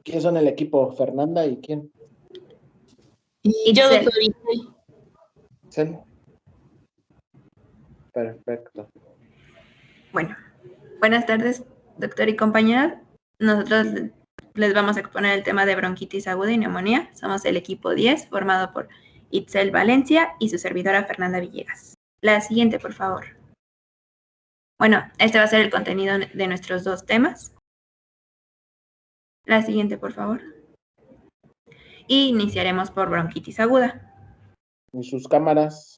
¿Quién son el equipo? ¿Fernanda y quién? Y yo, doctor. ¿Cel? Perfecto. Bueno, buenas tardes, doctor y compañeras. Nosotros les vamos a exponer el tema de bronquitis aguda y neumonía. Somos el equipo 10, formado por Itzel Valencia y su servidora Fernanda Villegas. La siguiente, por favor. Bueno, este va a ser el contenido de nuestros dos temas. La siguiente, por favor. Y iniciaremos por bronquitis aguda. En sus cámaras,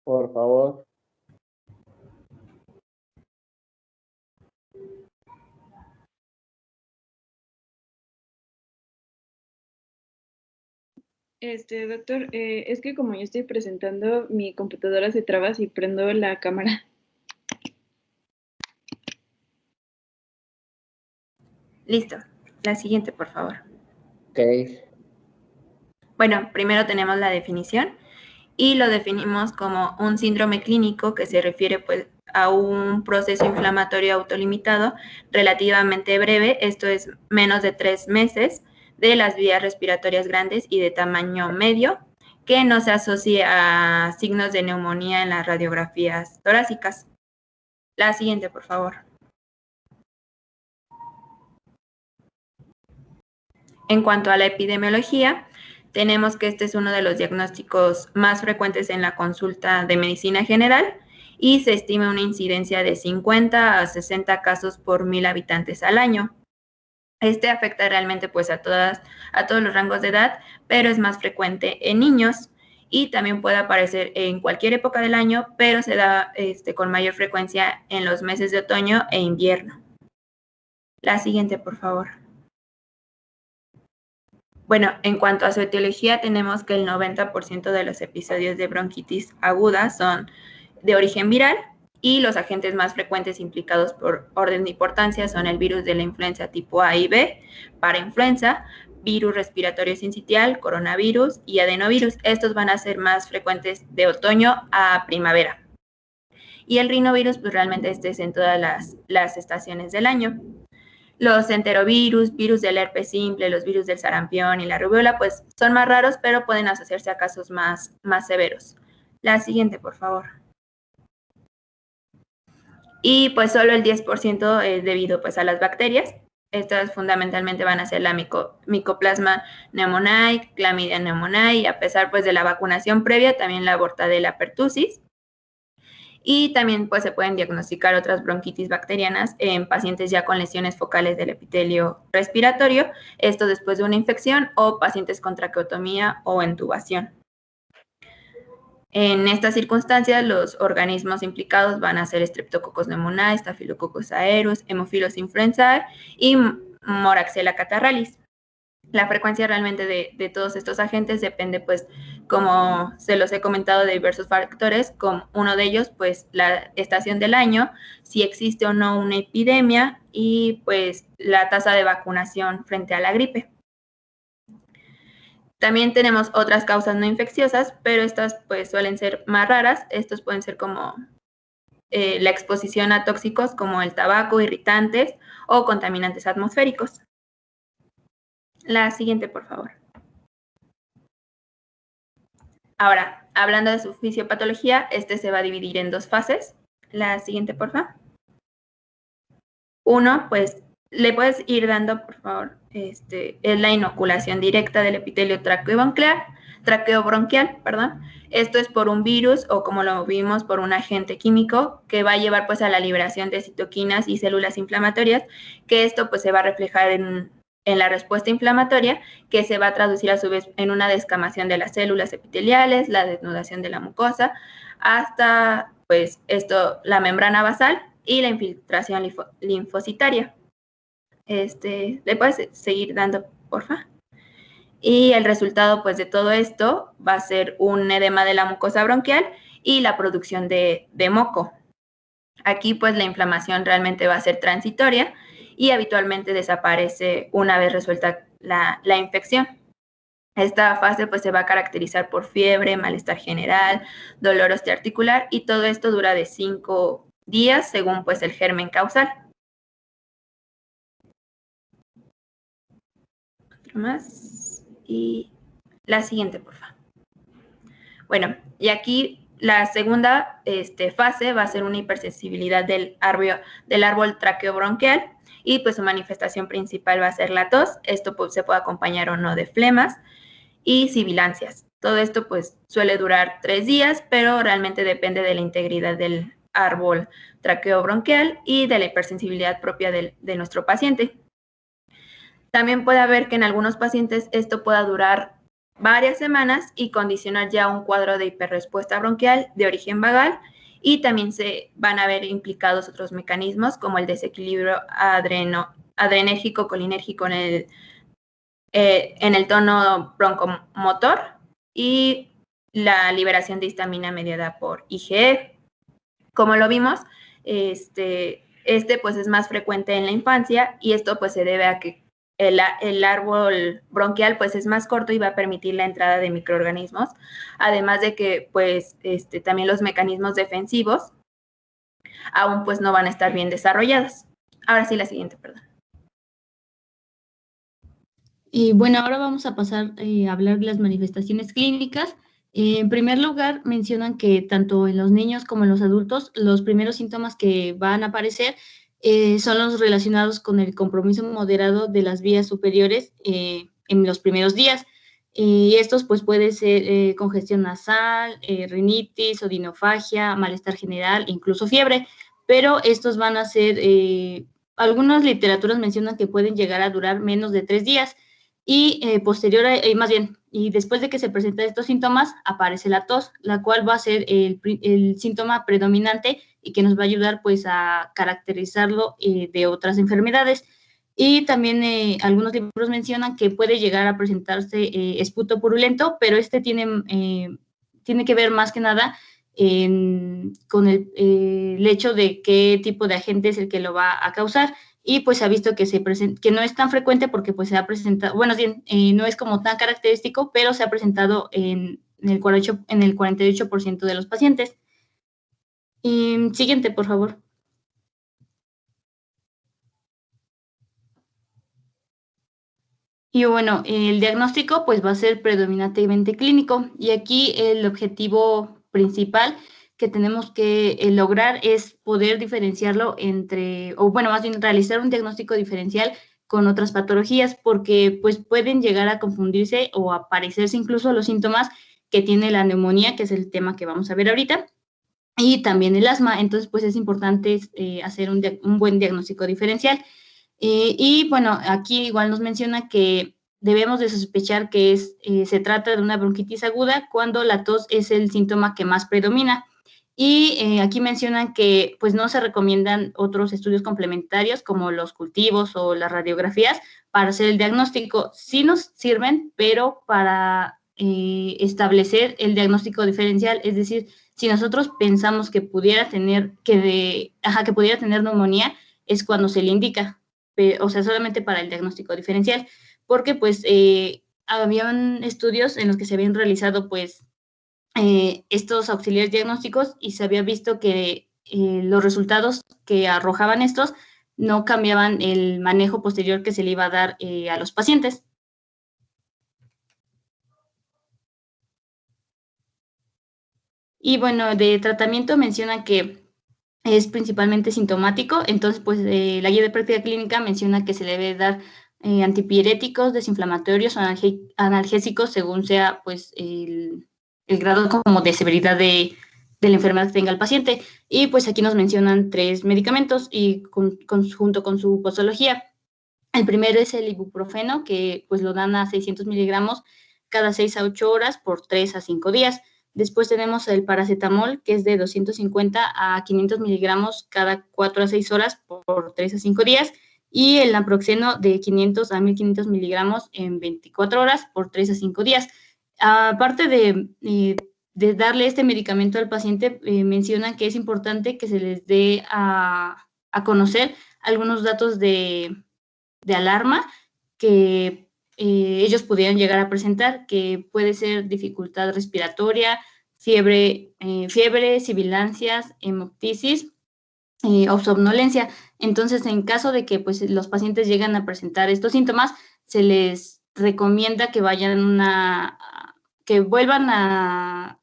por favor. Doctor, es que como yo estoy presentando, mi computadora se traba si prendo la cámara. Listo. La siguiente, por favor. Ok. Bueno, primero tenemos la definición y lo definimos como un síndrome clínico que se refiere pues a un proceso inflamatorio autolimitado relativamente breve, esto es menos de 3 meses, de las vías respiratorias grandes y de tamaño medio, que no se asocie a signos de neumonía en las radiografías torácicas. La siguiente, por favor. En cuanto a la epidemiología, tenemos que este es uno de los diagnósticos más frecuentes en la consulta de medicina general y se estima una incidencia de 50 a 60 casos por 1000 habitantes al año. Este afecta realmente pues a todos los rangos de edad, pero es más frecuente en niños y también puede aparecer en cualquier época del año, pero se da con mayor frecuencia en los meses de otoño e invierno. La siguiente, por favor. Bueno, en cuanto a su etiología, tenemos que el 90% de los episodios de bronquitis aguda son de origen viral y los agentes más frecuentes implicados por orden de importancia son el virus de la influenza tipo A y B, parainfluenza, virus respiratorio sincitial, coronavirus y adenovirus. Estos van a ser más frecuentes de otoño a primavera. Y el rinovirus, pues realmente este es en todas las estaciones del año. Los enterovirus, virus del herpes simple, los virus del sarampión y la rubiola, pues son más raros, pero pueden asociarse a casos más severos. La siguiente, por favor. Y pues solo el 10% es debido pues a las bacterias. Estas fundamentalmente van a ser la Mycoplasma pneumoniae, Clamidia pneumoniae, a pesar pues de la vacunación previa, también la Bordetella pertussis. Y también pues se pueden diagnosticar otras bronquitis bacterianas en pacientes ya con lesiones focales del epitelio respiratorio, esto después de una infección o pacientes con traqueotomía o intubación. En estas circunstancias, los organismos implicados van a ser Streptococcus pneumoniae, Staphylococcus aureus, Haemophilus influenzae y Moraxella catarrhalis. La frecuencia realmente de todos estos agentes depende, pues, como se los he comentado, de diversos factores, como uno de ellos, pues, la estación del año, si existe o no una epidemia y, pues, la tasa de vacunación frente a la gripe. También tenemos otras causas no infecciosas, pero estas, pues, suelen ser más raras. Estos pueden ser como la exposición a tóxicos como el tabaco, irritantes o contaminantes atmosféricos. La siguiente, por favor. Ahora, hablando de su fisiopatología, este se va a dividir en dos fases. La siguiente, por favor. Uno, pues, le puedes ir dando, por favor, es la inoculación directa del epitelio traqueobronquial, perdón. Esto es por un virus o, como lo vimos, por un agente químico que va a llevar pues a la liberación de citoquinas y células inflamatorias, que esto pues se va a reflejar en la respuesta inflamatoria, que se va a traducir a su vez en una descamación de las células epiteliales, la desnudación de la mucosa, hasta pues la membrana basal y la infiltración linfocitaria. ¿Le puedes seguir dando, porfa? Y el resultado pues de todo esto va a ser un edema de la mucosa bronquial y la producción de moco. Aquí pues la inflamación realmente va a ser transitoria y habitualmente desaparece una vez resuelta la infección. Esta fase pues se va a caracterizar por fiebre, malestar general, dolor osteoarticular y todo esto dura de 5 días según pues el germen causal. Otro más. Y la siguiente, por favor. Bueno, y aquí la segunda fase va a ser una hipersensibilidad del árbol traqueobronquial y pues su manifestación principal va a ser la tos. Esto pues, se puede acompañar o no de flemas y sibilancias. Todo esto pues suele durar 3 días, pero realmente depende de la integridad del árbol traqueobronquial y de la hipersensibilidad propia de nuestro paciente. También puede haber que en algunos pacientes esto pueda durar varias semanas y condicionar ya un cuadro de hiperrespuesta bronquial de origen vagal, y también se van a ver implicados otros mecanismos como el desequilibrio adrenérgico colinérgico en el tono broncomotor y la liberación de histamina mediada por IgE. Como lo vimos, este pues es más frecuente en la infancia, y esto pues se debe a que el árbol bronquial pues es más corto y va a permitir la entrada de microorganismos, además de que pues también los mecanismos defensivos aún pues no van a estar bien desarrollados. Ahora sí, la siguiente, perdón. Y bueno, ahora vamos a pasar a hablar de las manifestaciones clínicas. En primer lugar, mencionan que tanto en los niños como en los adultos, los primeros síntomas que van a aparecer son los relacionados con el compromiso moderado de las vías superiores en los primeros días. Y estos pues puede ser congestión nasal, rinitis, odinofagia, malestar general, incluso fiebre, pero estos van a ser, algunas literaturas mencionan que pueden llegar a durar menos de 3 días. Y y después de que se presentan estos síntomas, aparece la tos, la cual va a ser el síntoma predominante y que nos va a ayudar pues a caracterizarlo de otras enfermedades. Y también algunos libros mencionan que puede llegar a presentarse esputo purulento, pero tiene que ver más que nada con el hecho de qué tipo de agente es el que lo va a causar. Y pues se ha visto que no es tan frecuente porque pues se ha presentado, bueno, no es como tan característico, pero se ha presentado en el 48% de los pacientes. Siguiente, por favor. Y bueno, el diagnóstico pues va a ser predominantemente clínico, y aquí el objetivo principal que tenemos que lograr es poder diferenciarlo más bien realizar un diagnóstico diferencial con otras patologías, porque pues pueden llegar a confundirse o a parecerse incluso los síntomas que tiene la neumonía, que es el tema que vamos a ver ahorita, y también el asma. Entonces pues es importante hacer un buen diagnóstico diferencial. Y bueno, aquí igual nos menciona que debemos de sospechar que se trata de una bronquitis aguda cuando la tos es el síntoma que más predomina. Y aquí mencionan que pues no se recomiendan otros estudios complementarios como los cultivos o las radiografías para hacer el diagnóstico. Sí nos sirven, pero para establecer el diagnóstico diferencial, es decir, si nosotros pensamos que pudiera tener neumonía, es cuando se le indica, o sea, solamente para el diagnóstico diferencial, porque pues habían estudios en los que se habían realizado pues estos auxiliares diagnósticos, y se había visto que los resultados que arrojaban estos no cambiaban el manejo posterior que se le iba a dar a los pacientes. Y bueno, de tratamiento mencionan que es principalmente sintomático, entonces pues la guía de práctica clínica menciona que se le debe dar antipiréticos, desinflamatorios o analgésicos según sea pues el grado como de severidad de la enfermedad que tenga el paciente. Y pues aquí nos mencionan 3 medicamentos y junto con su posología. El primero es el ibuprofeno, que pues lo dan a 600 miligramos cada 6 a 8 horas por 3 a 5 días. Después tenemos el paracetamol, que es de 250 a 500 miligramos cada 4 a 6 horas por 3 a 5 días. Y el naproxeno de 500 a 1500 miligramos en 24 horas por 3 a 5 días. Aparte de darle este medicamento al paciente, mencionan que es importante que se les dé a conocer algunos datos de alarma que ellos pudieran llegar a presentar, que puede ser dificultad respiratoria, fiebre, sibilancias, hemoptisis o somnolencia. Entonces, en caso de que pues, los pacientes llegan a presentar estos síntomas, se les recomienda que vayan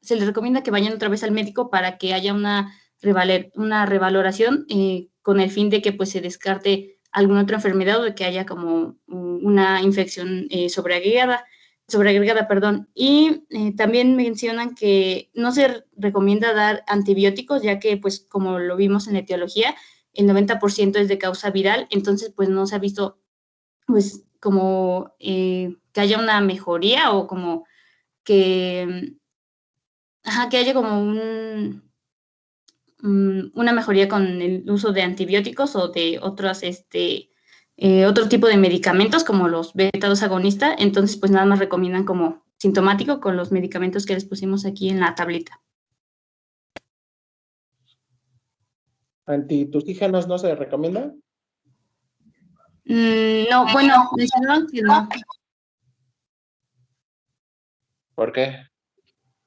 se les recomienda que vayan otra vez al médico para que haya una revaloración con el fin de que pues se descarte alguna otra enfermedad o de que haya como una infección sobreagregada, perdón. Y también mencionan que no se recomienda dar antibióticos, ya que pues como lo vimos en la etiología, el 90% es de causa viral, entonces pues no se ha visto pues como que haya una mejoría o como que haya como una mejoría con el uso de antibióticos o de otros, otro tipo de medicamentos como los beta-2 agonistas. Entonces, pues nada más recomiendan como sintomático con los medicamentos que les pusimos aquí en la tablita. ¿Antitusígenos no se recomienda? No, bueno, mencionaron que no. ¿Por qué?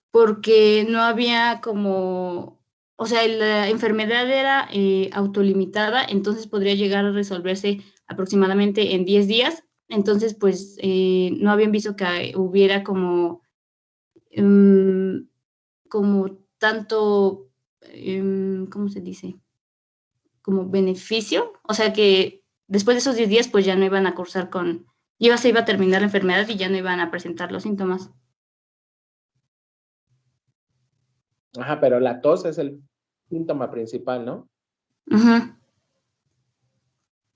Porque no había como, o sea, la enfermedad era autolimitada, entonces podría llegar a resolverse aproximadamente en 10 días. Entonces, pues no habían visto que hubiera como tanto, ¿cómo se dice? Como beneficio. O sea que después de esos 10 días, pues ya no iban a cursar se iba a terminar la enfermedad y ya no iban a presentar los síntomas. Ajá, pero la tos es el síntoma principal, ¿no? Ajá.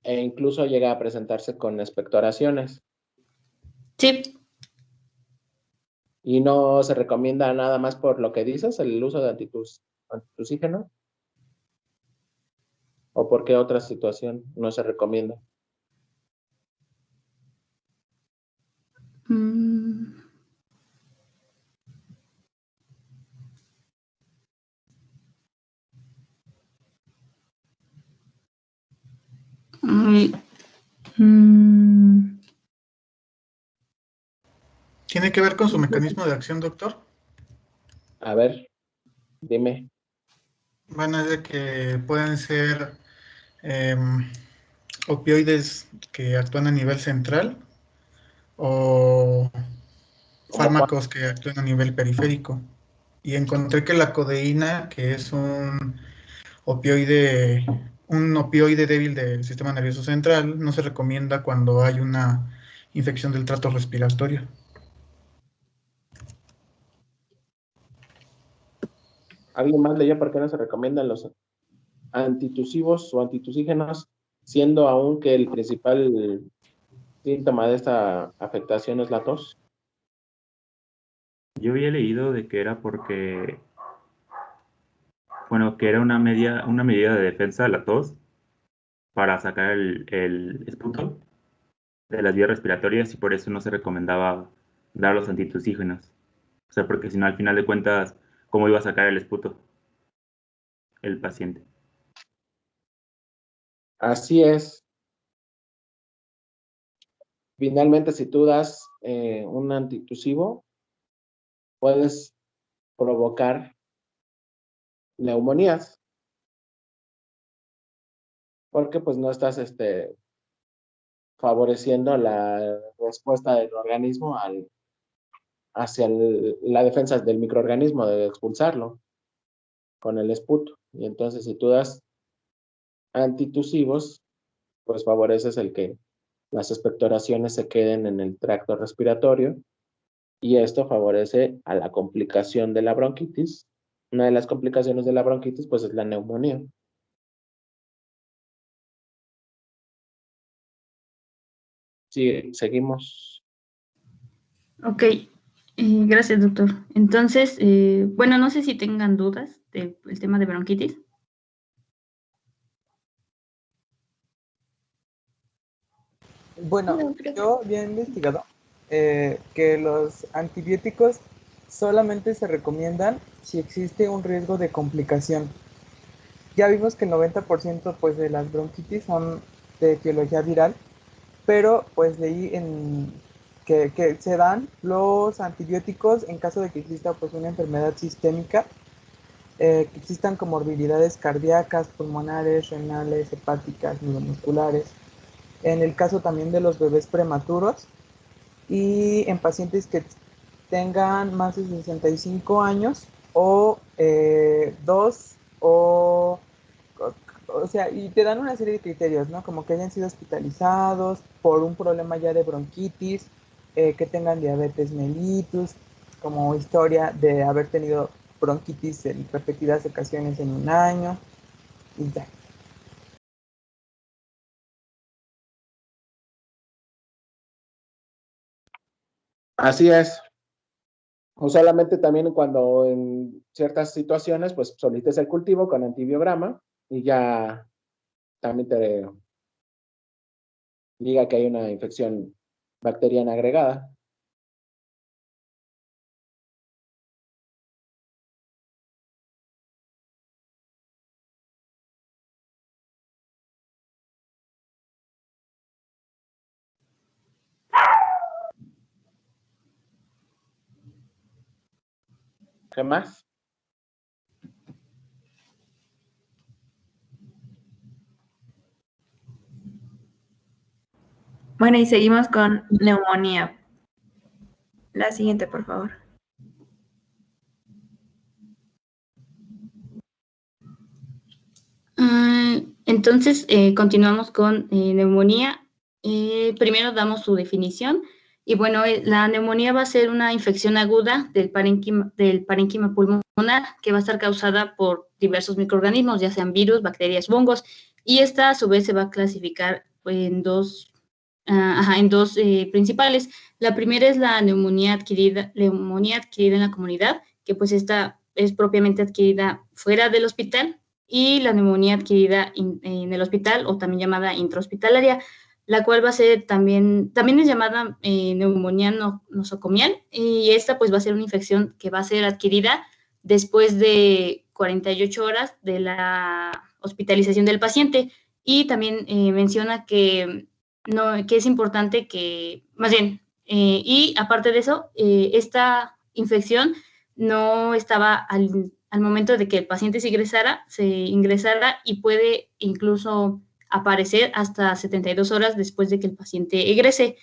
E incluso llega a presentarse con expectoraciones. Sí. ¿Y no se recomienda nada más por lo que dices, el uso de antitusígeno? ¿O por qué otra situación no se recomienda? ¿Tiene que ver con su mecanismo de acción, doctor? A ver, dime. Bueno, es de que pueden ser opioides que actúan a nivel central o fármacos que actúan a nivel periférico. Y encontré que la codeína, que es un opioide débil del sistema nervioso central, no se recomienda cuando hay una infección del tracto respiratorio. ¿Alguien más leyó por qué no se recomiendan los antitusivos o antitusígenos, siendo aún que el principal síntoma de esta afectación es la tos? Yo había leído de que era porque, bueno, que era una medida de defensa de la tos para sacar el esputo de las vías respiratorias y por eso no se recomendaba dar los antitusígenos. O sea, porque si no, al final de cuentas, ¿cómo iba a sacar el esputo el paciente? Así es. Finalmente, si tú das un antitusivo, puedes provocar neumonías, porque pues no estás favoreciendo la respuesta del organismo hacia la defensa del microorganismo, de expulsarlo con el esputo. Y entonces, si tú das antitusivos, pues favoreces el que las expectoraciones se queden en el tracto respiratorio y esto favorece a la complicación de la bronquitis. Una de las complicaciones de la bronquitis, pues, es la neumonía. Sí, seguimos. Ok, gracias, doctor. Entonces, bueno, no sé si tengan dudas del tema de bronquitis. Bueno, yo había investigado que los antibióticos solamente se recomiendan si existe un riesgo de complicación. Ya vimos que el 90% pues, de las bronquitis son de etiología viral, pero pues leí que se dan los antibióticos en caso de que exista pues, una enfermedad sistémica, que existan comorbilidades cardíacas, pulmonares, renales, hepáticas, neuromusculares. En el caso también de los bebés prematuros, y en pacientes que tengan más de 65 años o 2 o sea, y te dan una serie de criterios, ¿no? Como que hayan sido hospitalizados por un problema ya de bronquitis, que tengan diabetes mellitus, como historia de haber tenido bronquitis en repetidas ocasiones en un año, y ya. Así es. O solamente también cuando en ciertas situaciones, pues solicites el cultivo con antibiograma y ya también te diga que hay una infección bacteriana agregada. ¿Qué más? Bueno, y seguimos con neumonía. La siguiente, por favor. Entonces, continuamos con neumonía. Primero damos su definición. Y bueno, la neumonía va a ser una infección aguda del parénquima pulmonar que va a estar causada por diversos microorganismos, ya sean virus, bacterias, hongos. Y esta, a su vez, se va a clasificar en dos principales. La primera es la neumonía adquirida en la comunidad, que pues esta es propiamente adquirida fuera del hospital, y la neumonía adquirida en el hospital, o también llamada intrahospitalaria, la cual va a ser también es llamada neumonía nosocomial, y esta pues va a ser una infección que va a ser adquirida después de 48 horas de la hospitalización del paciente. Y también menciona que es importante que, más bien, y aparte de eso, esta infección no estaba al momento de que el paciente se ingresara y puede incluso aparecer hasta 72 horas después de que el paciente egrese.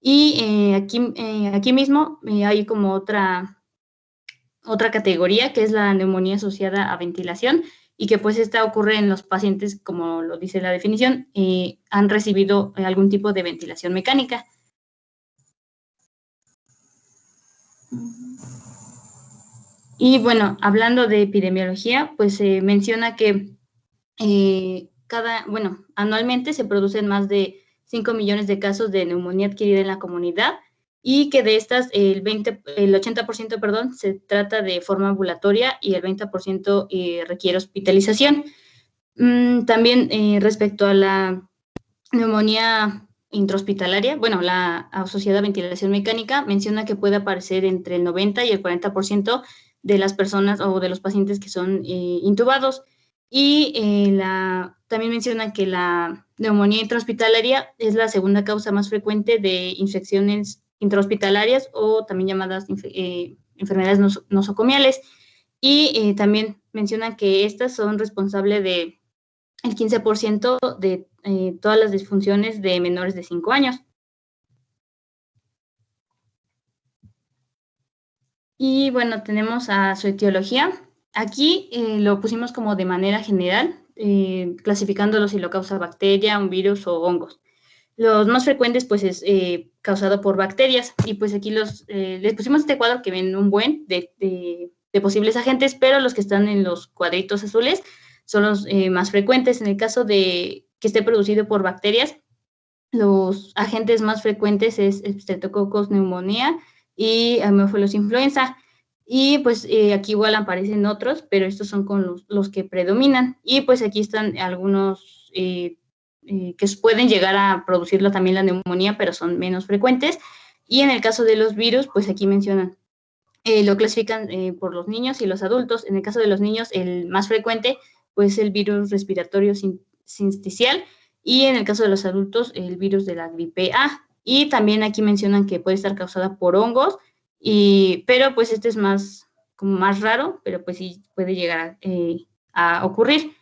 Y aquí mismo hay como otra categoría, que es la neumonía asociada a ventilación, y que pues esta ocurre en los pacientes, como lo dice la definición, han recibido algún tipo de ventilación mecánica. Y bueno, hablando de epidemiología, pues se menciona que anualmente se producen más de 5 millones de casos de neumonía adquirida en la comunidad, y que de estas el 80%, perdón, se trata de forma ambulatoria y el 20% requiere hospitalización. También respecto a la neumonía intrahospitalaria, bueno, la asociada a ventilación mecánica, menciona que puede aparecer entre el 90 y el 40% de las personas o de los pacientes que son intubados. Y también menciona que la neumonía intrahospitalaria es la segunda causa más frecuente de infecciones intrahospitalarias, o también llamadas enfermedades nosocomiales. Y también menciona que estas son responsables de el 15% de todas las disfunciones de menores de 5 años. Y bueno, tenemos a su etiología. Aquí lo pusimos como de manera general, clasificándolo si lo causa bacteria, un virus o hongos. Los más frecuentes pues es causado por bacterias, y pues aquí les pusimos este cuadro que ven un buen de posibles agentes, pero los que están en los cuadritos azules son los más frecuentes. En el caso de que esté producido por bacterias, los agentes más frecuentes es Streptococcus pneumoniae y Haemophilus influenza. Y pues aquí igual aparecen otros, pero estos son con los que predominan. Y pues aquí están algunos que pueden llegar a producirlo también la neumonía, pero son menos frecuentes. Y en el caso de los virus, pues aquí mencionan, lo clasifican por los niños y los adultos. En el caso de los niños, el más frecuente pues el virus respiratorio sincicial, y en el caso de los adultos, el virus de la gripe A. Y también aquí mencionan que puede estar causada por hongos, pero pues este es más raro, pero pues sí puede llegar a ocurrir.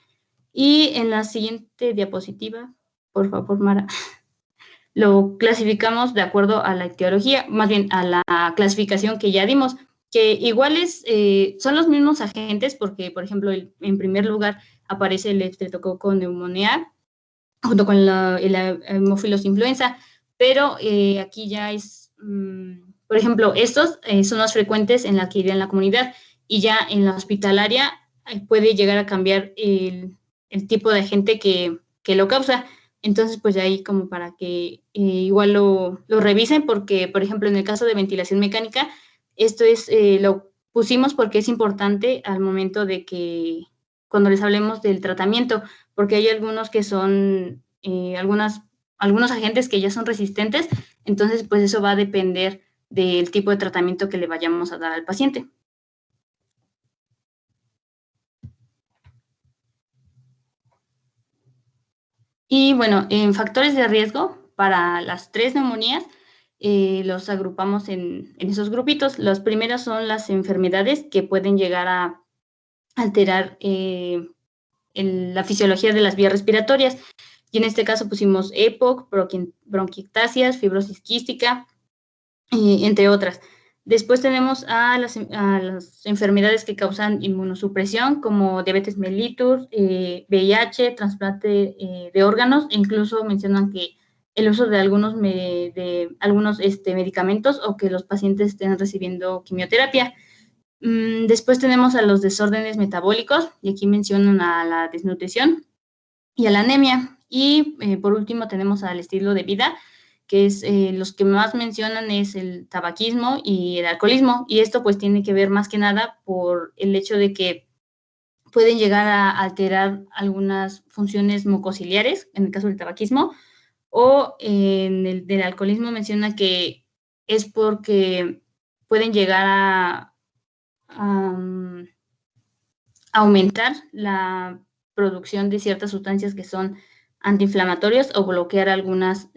Y en la siguiente diapositiva, por favor, Mara, lo clasificamos de acuerdo a la etiología, más bien a la clasificación que ya dimos, que iguales son los mismos agentes porque, por ejemplo, en primer lugar aparece el estreptococo pneumoniae junto con el Haemophilus influenza, pero aquí ya es, por ejemplo, estos son más frecuentes en la actividad en la comunidad y ya en la hospitalaria puede llegar a cambiar el tipo de agente que lo causa. Entonces, pues ahí como para que igual lo revisen, porque, por ejemplo, en el caso de ventilación mecánica, esto es, lo pusimos porque es importante al momento de que, cuando les hablemos del tratamiento, porque hay algunos que son, algunos agentes que ya son resistentes, entonces, pues eso va a depender del tipo de tratamiento que le vayamos a dar al paciente. Y bueno, en factores de riesgo para las 3 neumonías, los agrupamos en esos grupitos. Los primeros son las enfermedades que pueden llegar a alterar la fisiología de las vías respiratorias. Y en este caso pusimos EPOC, bronquiectasias, fibrosis quística, entre otras. Después tenemos a las enfermedades que causan inmunosupresión, como diabetes mellitus, VIH, trasplante de órganos, e incluso mencionan que el uso de algunos medicamentos o que los pacientes estén recibiendo quimioterapia. Después tenemos a los desórdenes metabólicos, y aquí mencionan a la desnutrición y a la anemia. Y por último tenemos al estilo de vida, que es los que más mencionan es el tabaquismo y el alcoholismo, y esto pues tiene que ver más que nada por el hecho de que pueden llegar a alterar algunas funciones mucociliares, en el caso del tabaquismo, o en el del alcoholismo menciona que es porque pueden llegar a aumentar la producción de ciertas sustancias que son antiinflamatorias o bloquear algunas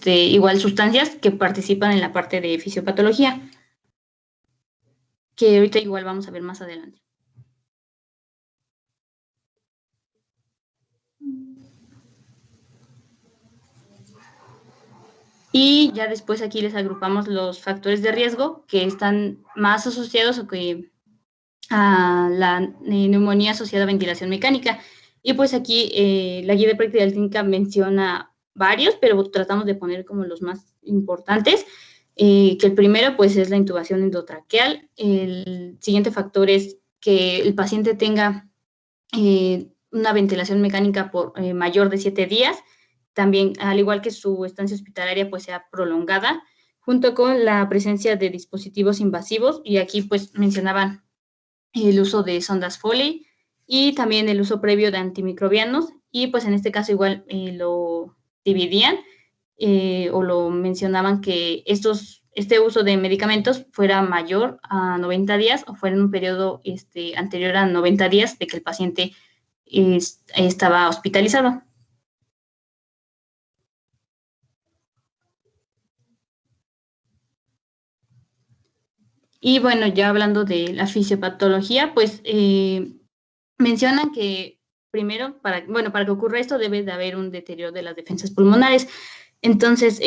igual sustancias que participan en la parte de fisiopatología, que ahorita igual vamos a ver más adelante. Y ya después aquí les agrupamos los factores de riesgo que están más asociados a la neumonía asociada a ventilación mecánica. Y pues aquí la guía de práctica clínica menciona varios, pero tratamos de poner como los más importantes, que el primero pues es la intubación endotraqueal. El siguiente factor es que el paciente tenga una ventilación mecánica por mayor de 7 días, también al igual que su estancia hospitalaria pues sea prolongada, junto con la presencia de dispositivos invasivos, y aquí pues mencionaban el uso de sondas Foley y también el uso previo de antimicrobianos, y pues en este caso igual lo dividían o lo mencionaban que este uso de medicamentos fuera mayor a 90 días o fuera en un periodo anterior a 90 días de que el paciente estaba hospitalizado. Y bueno, ya hablando de la fisiopatología, pues mencionan que primero, para que ocurra esto, debe de haber un deterioro de las defensas pulmonares. Entonces,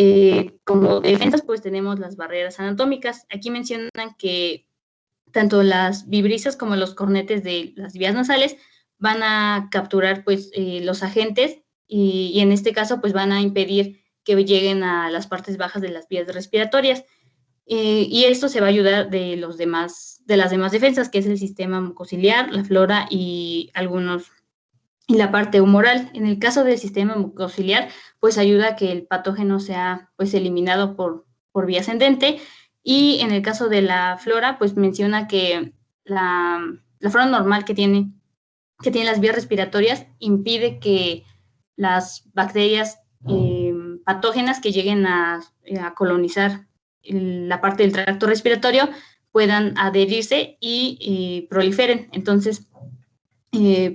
como defensas, pues tenemos las barreras anatómicas. Aquí mencionan que tanto las vibrisas como los cornetes de las vías nasales van a capturar pues los agentes y en este caso pues van a impedir que lleguen a las partes bajas de las vías respiratorias. Y esto se va a ayudar de las demás defensas, que es el sistema mucociliar, la flora y la parte humoral. En el caso del sistema mucociliar, pues ayuda a que el patógeno sea pues eliminado por vía ascendente, y en el caso de la flora, pues menciona que la flora normal que tiene las vías respiratorias impide que las bacterias patógenas que lleguen a colonizar la parte del tracto respiratorio puedan adherirse y proliferen. Entonces,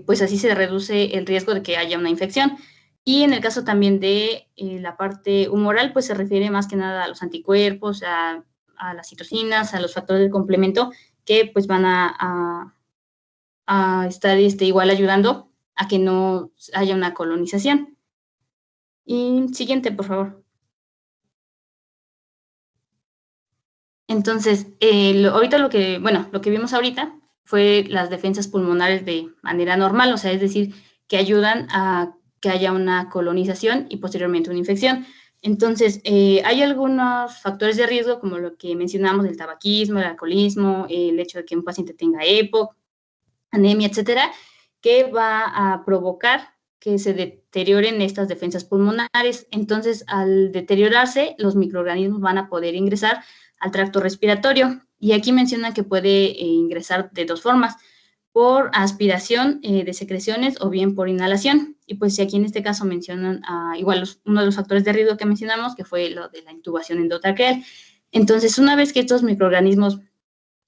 pues así se reduce el riesgo de que haya una infección. Y en el caso también de la parte humoral, pues se refiere más que nada a los anticuerpos, a las citocinas, a los factores de complemento que pues van a estar igual ayudando a que no haya una colonización. Y siguiente, por favor. Entonces, ahorita lo que vimos ahorita fue las defensas pulmonares de manera normal, o sea, es decir, que ayudan a que haya una colonización y posteriormente una infección. Entonces, hay algunos factores de riesgo, como lo que mencionamos, el tabaquismo, el alcoholismo, el hecho de que un paciente tenga EPOC, anemia, etcétera, que va a provocar que se deterioren estas defensas pulmonares. Entonces, al deteriorarse, los microorganismos van a poder ingresar al tracto respiratorio. Y aquí menciona que puede ingresar de dos formas, por aspiración de secreciones o bien por inhalación. Y pues aquí en este caso mencionan igual uno de los factores de riesgo que mencionamos, que fue lo de la intubación endotraqueal. Entonces, una vez que estos microorganismos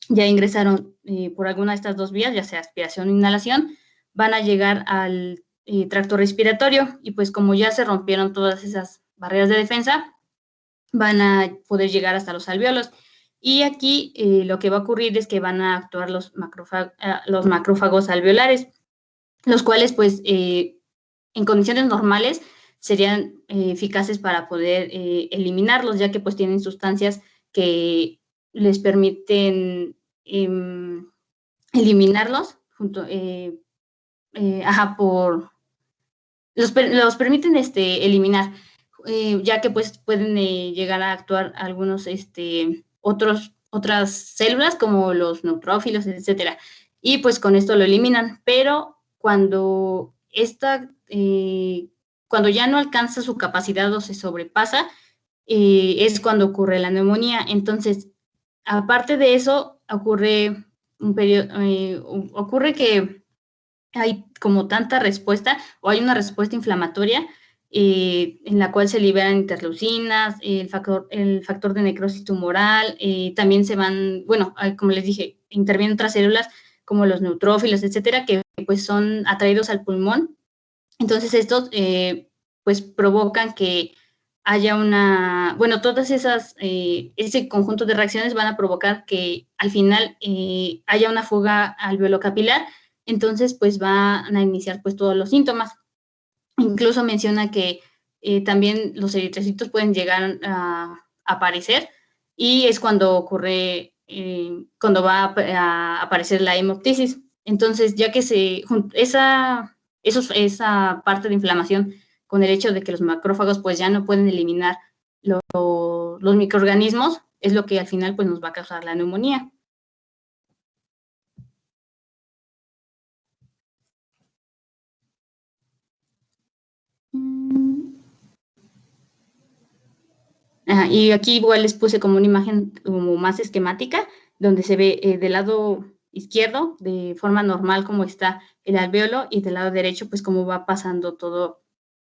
ya ingresaron por alguna de estas dos vías, ya sea aspiración o inhalación, van a llegar al tracto respiratorio y pues como ya se rompieron todas esas barreras de defensa, van a poder llegar hasta los alvéolos. Y aquí lo que va a ocurrir es que van a actuar los macrófagos alveolares, los cuales pues en condiciones normales serían eficaces para poder eliminarlos, ya que pues tienen sustancias que les permiten eliminarlos los permiten eliminar, ya que pues pueden llegar a actuar algunos otras células como los neutrófilos, etcétera, y pues con esto lo eliminan, pero cuando ya no alcanza su capacidad o se sobrepasa, es cuando ocurre la neumonía. Entonces, aparte de eso, ocurre que hay como tanta respuesta o hay una respuesta inflamatoria en la cual se liberan interleucinas, el factor de necrosis tumoral, también se van, como les dije, intervienen otras células como los neutrófilos, etcétera, que pues son atraídos al pulmón. Entonces estos pues provocan que haya todas esas, ese conjunto de reacciones van a provocar que al final haya una fuga alveolocapilar. Entonces pues van a iniciar pues todos los síntomas. Incluso menciona que también los eritrocitos pueden llegar a aparecer y es cuando ocurre, cuando va a aparecer la hemoptisis. Entonces, ya que esa parte de inflamación con el hecho de que los macrófagos pues ya no pueden eliminar los microorganismos, es lo que al final pues nos va a causar la neumonía. Y aquí igual les puse como una imagen como más esquemática, donde se ve del lado izquierdo de forma normal cómo está el alvéolo y del lado derecho pues cómo va pasando todo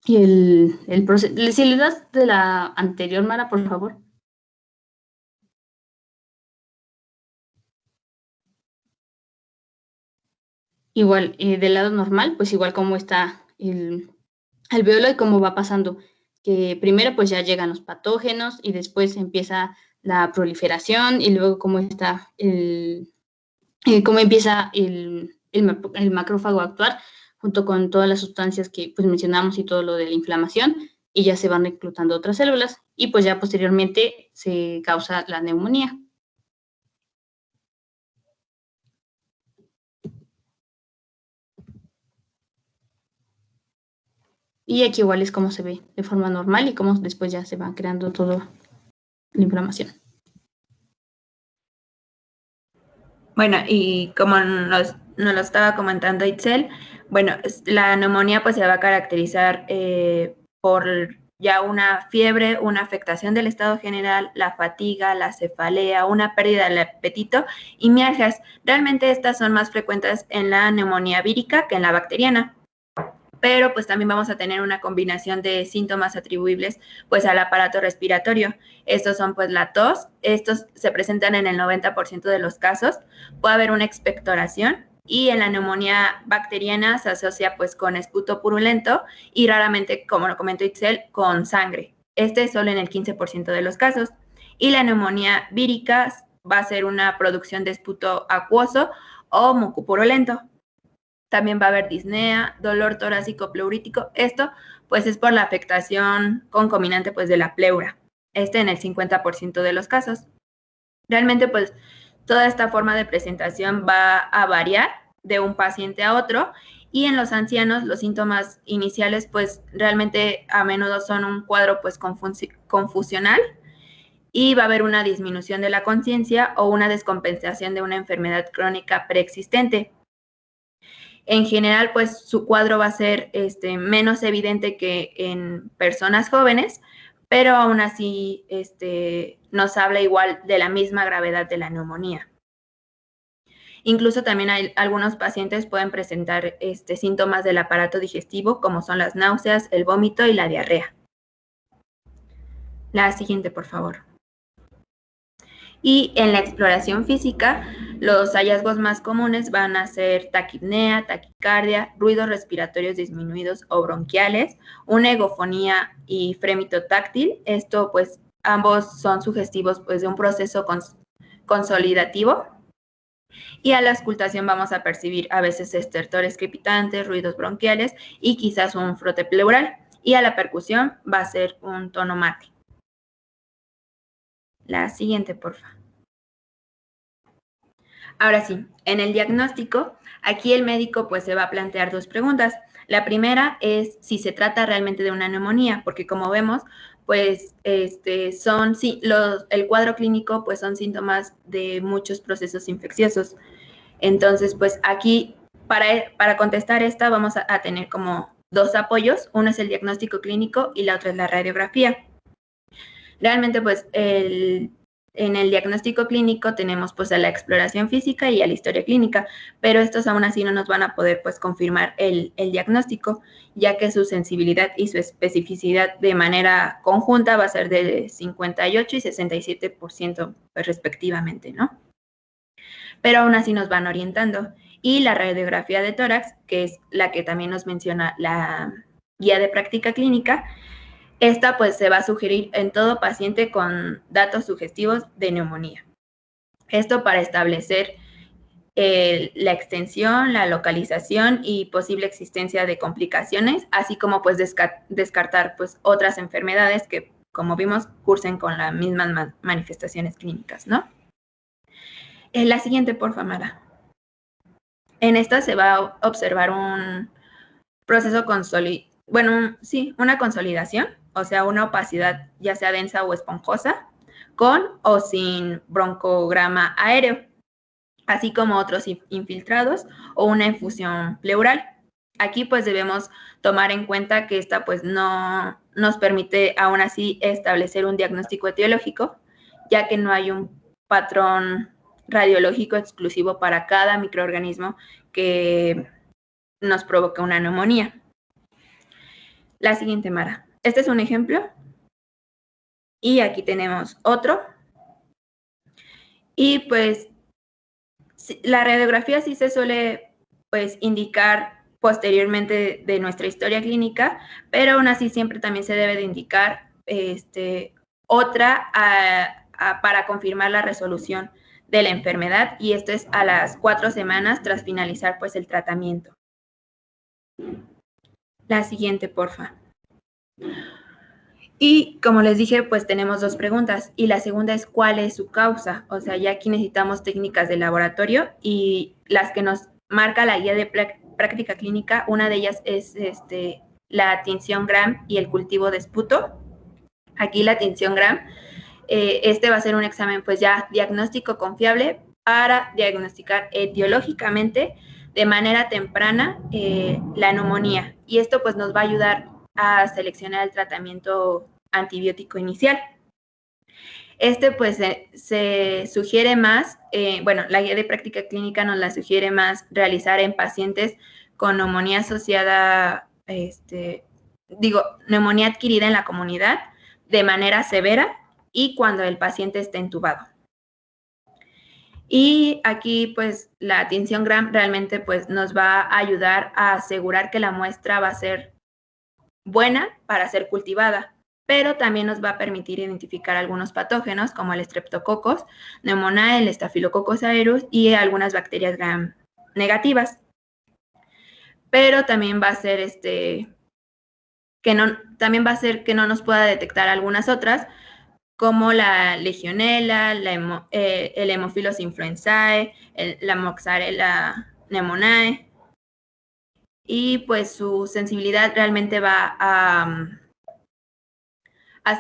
el proceso. Si le das de la anterior, Mara, por favor. Igual, del lado normal, pues igual cómo está el alvéolo y cómo va pasando. Que primero pues ya llegan los patógenos y después empieza la proliferación y luego cómo está cómo empieza el macrófago a actuar junto con todas las sustancias que pues mencionamos y todo lo de la inflamación, y ya se van reclutando otras células y pues ya posteriormente se causa la neumonía. Y aquí igual es cómo se ve de forma normal y cómo después ya se va creando toda la inflamación. Bueno, y como nos lo estaba comentando Itzel, bueno, la neumonía pues se va a caracterizar por ya una fiebre, una afectación del estado general, la fatiga, la cefalea, una pérdida del apetito y mialgias. Realmente estas son más frecuentes en la neumonía vírica que en la bacteriana. Pero pues también vamos a tener una combinación de síntomas atribuibles pues al aparato respiratorio. Estos son pues la tos, estos se presentan en el 90% de los casos, puede haber una expectoración y en la neumonía bacteriana se asocia pues con esputo purulento y raramente, como lo comentó Itzel, con sangre. Este es solo en el 15% de los casos. Y la neumonía vírica va a ser una producción de esputo acuoso o mucopurulento. También va a haber disnea, dolor torácico pleurítico. Esto pues es por la afectación concomitante pues de la pleura. En el 50% de los casos. Realmente pues toda esta forma de presentación va a variar de un paciente a otro y en los ancianos los síntomas iniciales pues realmente a menudo son un cuadro pues confusional y va a haber una disminución de la conciencia o una descompensación de una enfermedad crónica preexistente. En general, pues su cuadro va a ser menos evidente que en personas jóvenes, pero aún así nos habla igual de la misma gravedad de la neumonía. Incluso también algunos pacientes pueden presentar síntomas del aparato digestivo, como son las náuseas, el vómito y la diarrea. La siguiente, por favor. Y en la exploración física, los hallazgos más comunes van a ser taquipnea, taquicardia, ruidos respiratorios disminuidos o bronquiales, una egofonía y frémito táctil. Esto, pues, ambos son sugestivos pues, de un proceso consolidativo. Y a la auscultación vamos a percibir a veces estertores crepitantes, ruidos bronquiales y quizás un frote pleural. Y a la percusión va a ser un tono mate. La siguiente, porfa. Ahora sí, en el diagnóstico, aquí el médico pues se va a plantear dos preguntas. La primera es si se trata realmente de una neumonía, porque como vemos, pues el cuadro clínico pues son síntomas de muchos procesos infecciosos. Entonces, pues aquí para contestar esta vamos a tener como dos apoyos. Uno es el diagnóstico clínico y la otra es la radiografía. Realmente, pues, en el diagnóstico clínico tenemos, pues, a la exploración física y a la historia clínica, pero estos aún así no nos van a poder, pues, confirmar el diagnóstico, ya que su sensibilidad y su especificidad de manera conjunta va a ser de 58 y 67%, pues, respectivamente, ¿no? Pero aún así nos van orientando. Y la radiografía de tórax, que es la que también nos menciona la guía de práctica clínica, esta pues se va a sugerir en todo paciente con datos sugestivos de neumonía. Esto para establecer la extensión, la localización y posible existencia de complicaciones, así como pues descartar pues otras enfermedades que, como vimos, cursen con las mismas manifestaciones clínicas, ¿no? La siguiente, por favor. En esta se va a observar un proceso una consolidación, o sea, una opacidad ya sea densa o esponjosa, con o sin broncograma aéreo, así como otros infiltrados o una infusión pleural. Aquí pues debemos tomar en cuenta que esta pues no nos permite aún así establecer un diagnóstico etiológico, ya que no hay un patrón radiológico exclusivo para cada microorganismo que nos provoque una neumonía. La siguiente, Mara. Este es un ejemplo. Y aquí tenemos otro. Y pues la radiografía sí se suele pues indicar posteriormente de nuestra historia clínica, pero aún así siempre también se debe de indicar otra para confirmar la resolución de la enfermedad, y esto es a las 4 semanas tras finalizar pues el tratamiento. La siguiente, porfa. Y como les dije, pues tenemos dos preguntas, y la segunda es ¿cuál es su causa? O sea, ya aquí necesitamos técnicas de laboratorio, y las que nos marca la guía de práctica clínica, una de ellas es la tinción Gram y el cultivo de esputo. Aquí la tinción Gram, va a ser un examen pues ya diagnóstico confiable para diagnosticar etiológicamente de manera temprana la neumonía, y esto pues nos va a ayudar a seleccionar el tratamiento antibiótico inicial. Pues se sugiere más, la guía de práctica clínica nos la sugiere más realizar en pacientes con neumonía asociada, neumonía adquirida en la comunidad de manera severa y cuando el paciente esté entubado. Y aquí, pues, la tinción Gram realmente, pues, nos va a ayudar a asegurar que la muestra va a ser buena para ser cultivada, pero también nos va a permitir identificar algunos patógenos como el Streptococcus pneumoniae, el Staphylococcus aureus y algunas bacterias Gram negativas. pero también va a ser también va a ser que no nos pueda detectar algunas otras, como la legionela, el Haemophilus influenzae, la Moxarella pneumoniae, y pues su sensibilidad realmente va a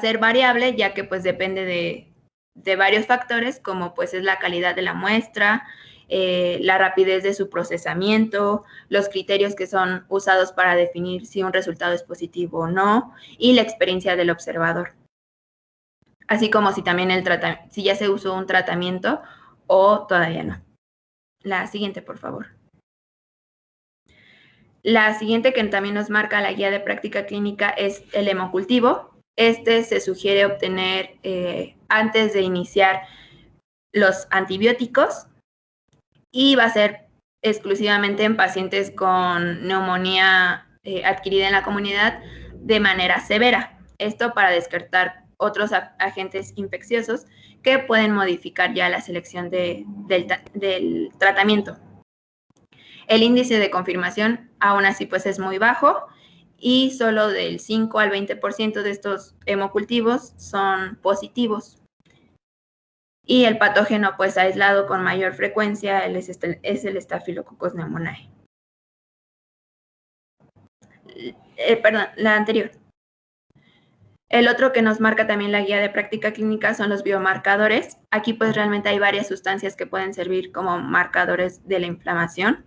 ser variable, ya que pues depende de varios factores, como pues es la calidad de la muestra, la rapidez de su procesamiento, los criterios que son usados para definir si un resultado es positivo o no, y la experiencia del observador. Así como si también si ya se usó un tratamiento o todavía no. La siguiente, por favor. La siguiente que también nos marca la guía de práctica clínica es el hemocultivo. Se sugiere obtener antes de iniciar los antibióticos y va a ser exclusivamente en pacientes con neumonía adquirida en la comunidad de manera severa. Esto para descartar otros agentes infecciosos que pueden modificar ya la selección del tratamiento. El índice de confirmación aún así pues es muy bajo y solo del 5 al 20% de estos hemocultivos son positivos. Y el patógeno pues aislado con mayor frecuencia es el Staphylococcus pneumoniae. Perdón, la anterior. El otro que nos marca también la guía de práctica clínica son los biomarcadores. Aquí pues realmente hay varias sustancias que pueden servir como marcadores de la inflamación.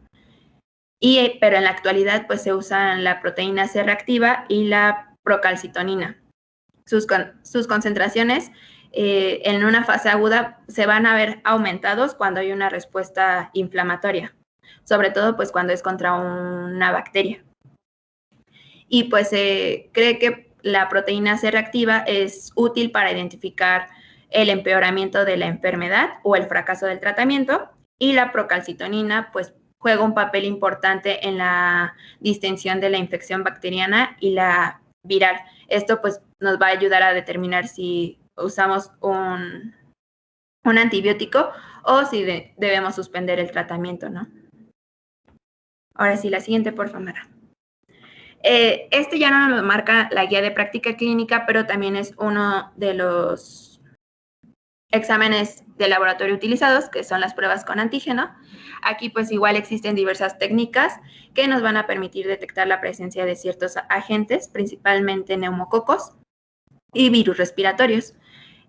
Pero en la actualidad pues se usan la proteína C reactiva y la procalcitonina. Sus concentraciones en una fase aguda se van a ver aumentados cuando hay una respuesta inflamatoria, sobre todo pues cuando es contra una bacteria. Y pues se cree que la proteína C reactiva es útil para identificar el empeoramiento de la enfermedad o el fracaso del tratamiento, y la procalcitonina pues juega un papel importante en la distensión de la infección bacteriana y la viral. Esto pues nos va a ayudar a determinar si usamos un antibiótico o si debemos suspender el tratamiento, ¿no? Ahora sí, la siguiente, por favor. Ya no nos marca la guía de práctica clínica, pero también es uno de los exámenes de laboratorio utilizados, que son las pruebas con antígeno. Aquí pues igual existen diversas técnicas que nos van a permitir detectar la presencia de ciertos agentes, principalmente neumococos y virus respiratorios.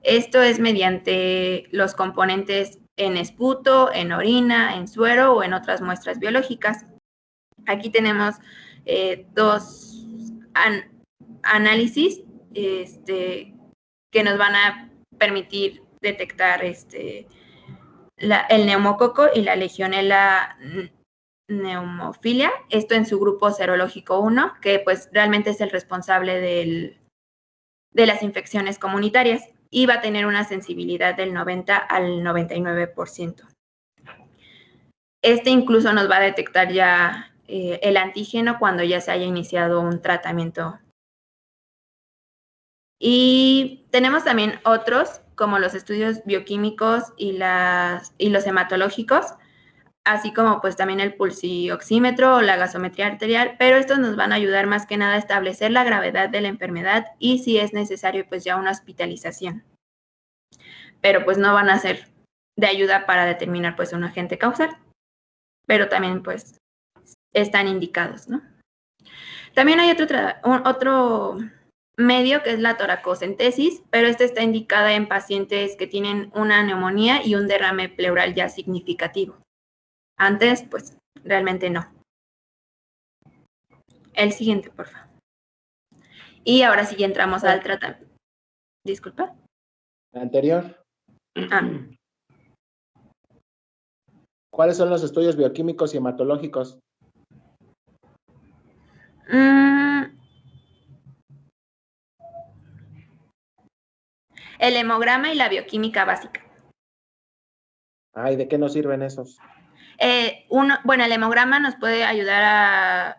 Esto es mediante los componentes en esputo, en orina, en suero o en otras muestras biológicas. Aquí tenemos dos análisis que nos van a permitir detectar el neumococo y la Legionella pneumophila, esto en su grupo serológico 1, que pues realmente es el responsable de las infecciones comunitarias, y va a tener una sensibilidad del 90 al 99%. Incluso nos va a detectar ya el antígeno cuando ya se haya iniciado un tratamiento. Y tenemos también otros, como los estudios bioquímicos y los hematológicos, así como pues también el pulsioxímetro o la gasometría arterial, pero estos nos van a ayudar más que nada a establecer la gravedad de la enfermedad y si es necesario pues ya una hospitalización. Pero pues no van a ser de ayuda para determinar pues un agente causal, pero también pues están indicados, ¿no? También hay otro medio que es la toracocentesis, pero esta está indicada en pacientes que tienen una neumonía y un derrame pleural ya significativo. Antes, pues, realmente no. El siguiente, por favor. Y ahora sí entramos al tratamiento. Disculpa. Anterior. ¿Cuáles son los estudios bioquímicos y hematológicos? El hemograma y la bioquímica básica. ¿Y de qué nos sirven esos? El hemograma nos puede ayudar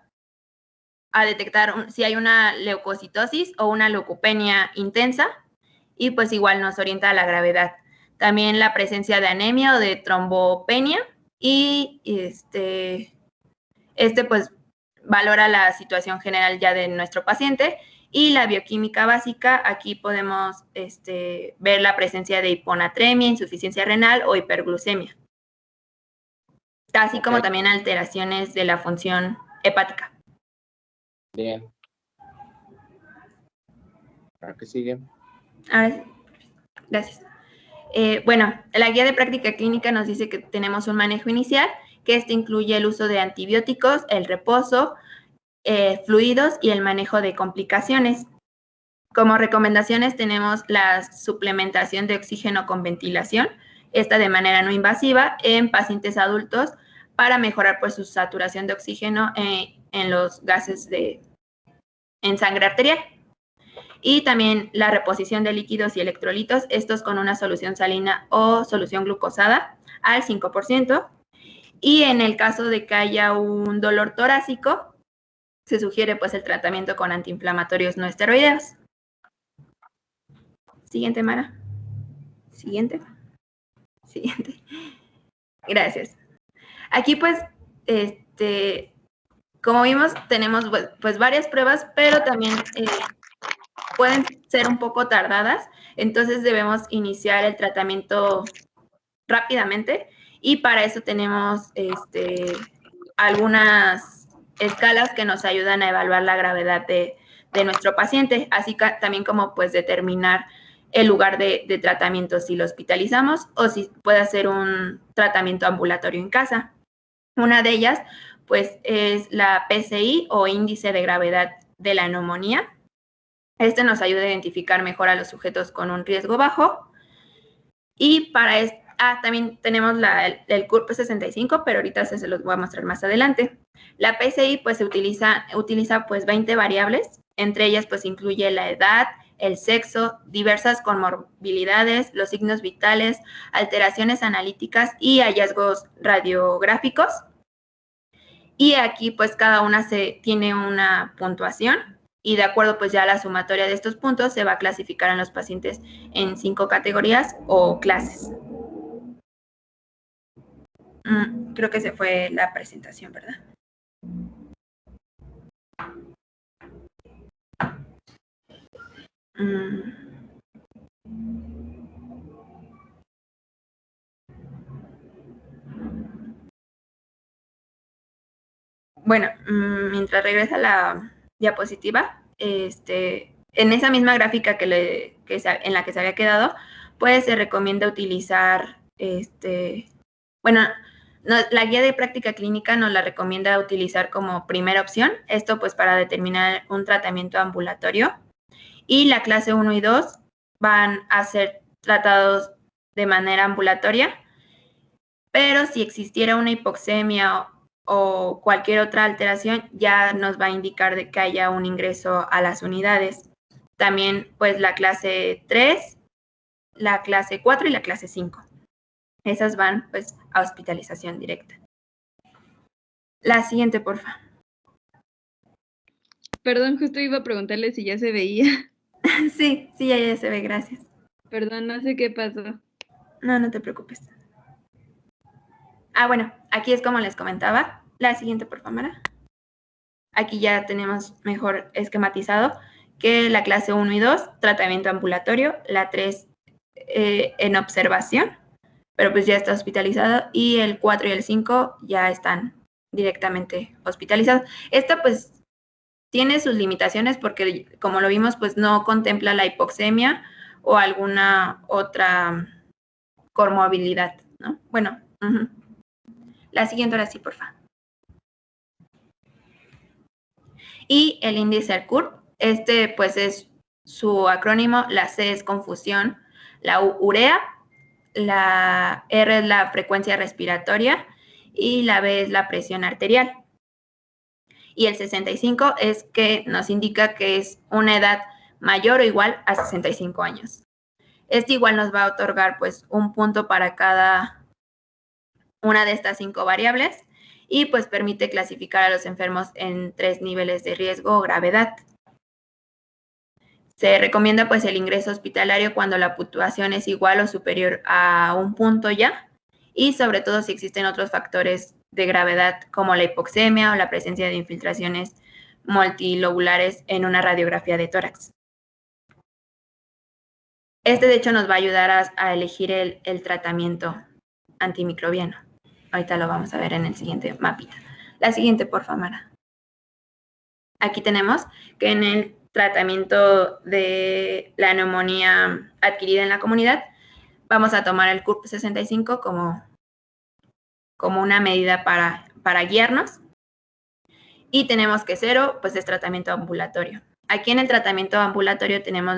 a detectar si hay una leucocitosis o una leucopenia intensa, y pues igual nos orienta a la gravedad. También la presencia de anemia o de trombopenia, y pues valora la situación general ya de nuestro paciente. Y la bioquímica básica, aquí podemos ver la presencia de hiponatremia, insuficiencia renal o hiperglucemia, así como también alteraciones de la función hepática. Bien. ¿Para qué sigue? Gracias. Bueno, la guía de práctica clínica nos dice que tenemos un manejo inicial, que incluye el uso de antibióticos, el reposo, fluidos y el manejo de complicaciones. Como recomendaciones tenemos la suplementación de oxígeno con ventilación, esta de manera no invasiva en pacientes adultos para mejorar pues su saturación de oxígeno en los gases en sangre arterial. Y también la reposición de líquidos y electrolitos, estos con una solución salina o solución glucosada al 5%. Y en el caso de que haya un dolor torácico, se sugiere pues el tratamiento con antiinflamatorios no esteroideos. Siguiente, Mara. Siguiente. Gracias. Aquí pues, como vimos, tenemos pues varias pruebas, pero también pueden ser un poco tardadas, entonces debemos iniciar el tratamiento rápidamente y para eso tenemos algunas escalas que nos ayudan a evaluar la gravedad de nuestro paciente, así también como pues determinar el lugar de tratamiento, si lo hospitalizamos o si puede hacer un tratamiento ambulatorio en casa. Una de ellas pues es la PCI o índice de gravedad de la neumonía. Este nos ayuda a identificar mejor a los sujetos con un riesgo bajo. Y para esto, también tenemos el CURP-65, pero ahorita se los voy a mostrar más adelante. La PCI pues se utiliza pues 20 variables, entre ellas pues incluye la edad, el sexo, diversas comorbilidades, los signos vitales, alteraciones analíticas y hallazgos radiográficos. Y aquí pues cada una tiene una puntuación y de acuerdo pues ya a la sumatoria de estos puntos se va a clasificar a los pacientes en 5 categorías o clases. Creo que se fue la presentación, ¿verdad? Bueno, mientras regresa la diapositiva, en esa misma gráfica en la que se había quedado, pues se recomienda utilizar, la guía de práctica clínica nos la recomienda utilizar como primera opción, esto pues para determinar un tratamiento ambulatorio, y la clase 1 y 2 van a ser tratados de manera ambulatoria, pero si existiera una hipoxemia o cualquier otra alteración, ya nos va a indicar de que haya un ingreso a las unidades. También, pues, la clase 3, la clase 4 y la clase 5. Esas van, pues, a hospitalización directa. La siguiente, porfa. Perdón, justo iba a preguntarle si ya se veía. Sí, ya se ve, gracias. Perdón, no sé qué pasó. No te preocupes. Bueno, aquí es como les comentaba. La siguiente, por favor, Mara. Aquí ya tenemos mejor esquematizado que la clase 1 y 2, tratamiento ambulatorio, la 3 en observación, pero pues ya está hospitalizado, y el 4 y el 5 ya están directamente hospitalizados. Esta pues tiene sus limitaciones porque, como lo vimos, pues no contempla la hipoxemia o alguna otra comorbilidad, ¿no? Bueno, la siguiente ahora sí, por favor. Y el índice CURP, pues es su acrónimo, la C es confusión, la urea, la R es la frecuencia respiratoria y la B es la presión arterial. Y el 65 es que nos indica que es una edad mayor o igual a 65 años. Este igual nos va a otorgar pues un punto para cada una de estas 5 variables y pues permite clasificar a los enfermos en 3 niveles de riesgo o gravedad. Se recomienda pues el ingreso hospitalario cuando la puntuación es igual o superior a un punto ya, y sobre todo si existen otros factores de gravedad como la hipoxemia o la presencia de infiltraciones multilobulares en una radiografía de tórax. Este, de hecho, nos va a ayudar a elegir el tratamiento antimicrobiano. Ahorita lo vamos a ver en el siguiente mapita. La siguiente, por favor, Mara. Aquí tenemos que en el tratamiento de la neumonía adquirida en la comunidad, vamos a tomar el CURP 65 como una medida para guiarnos. Y tenemos que 0, pues es tratamiento ambulatorio. Aquí en el tratamiento ambulatorio tenemos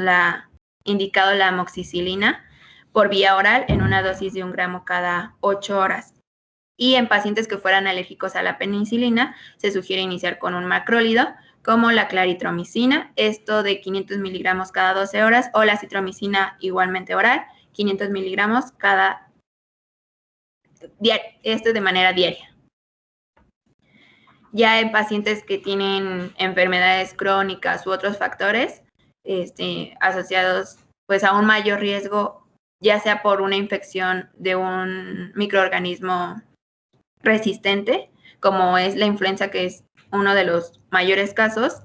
indicado la amoxicilina por vía oral en una dosis de 1 gramo cada 8 horas. Y en pacientes que fueran alérgicos a la penicilina, se sugiere iniciar con un macrólido, como la claritromicina, esto de 500 miligramos cada 12 horas, o la acitromicina igualmente oral, 500 miligramos cada esto de manera diaria. Ya en pacientes que tienen enfermedades crónicas u otros factores asociados pues a un mayor riesgo, ya sea por una infección de un microorganismo resistente, como es la influenza, que es uno de los mayores casos,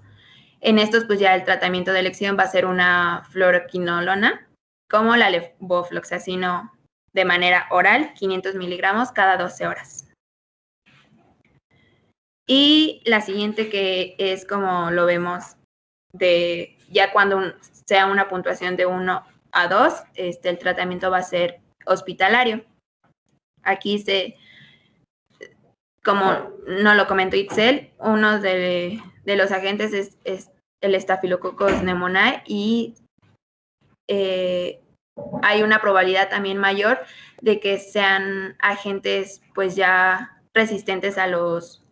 en estos pues ya el tratamiento de elección va a ser una fluoroquinolona, como la levofloxacino de manera oral, 500 miligramos cada 12 horas. Y la siguiente, que es como lo vemos ya cuando sea una puntuación de 1 a 2, el tratamiento va a ser hospitalario. Aquí como no lo comentó Itzel, uno de los agentes es el Staphylococcus pneumoniae y hay una probabilidad también mayor de que sean agentes pues ya resistentes a los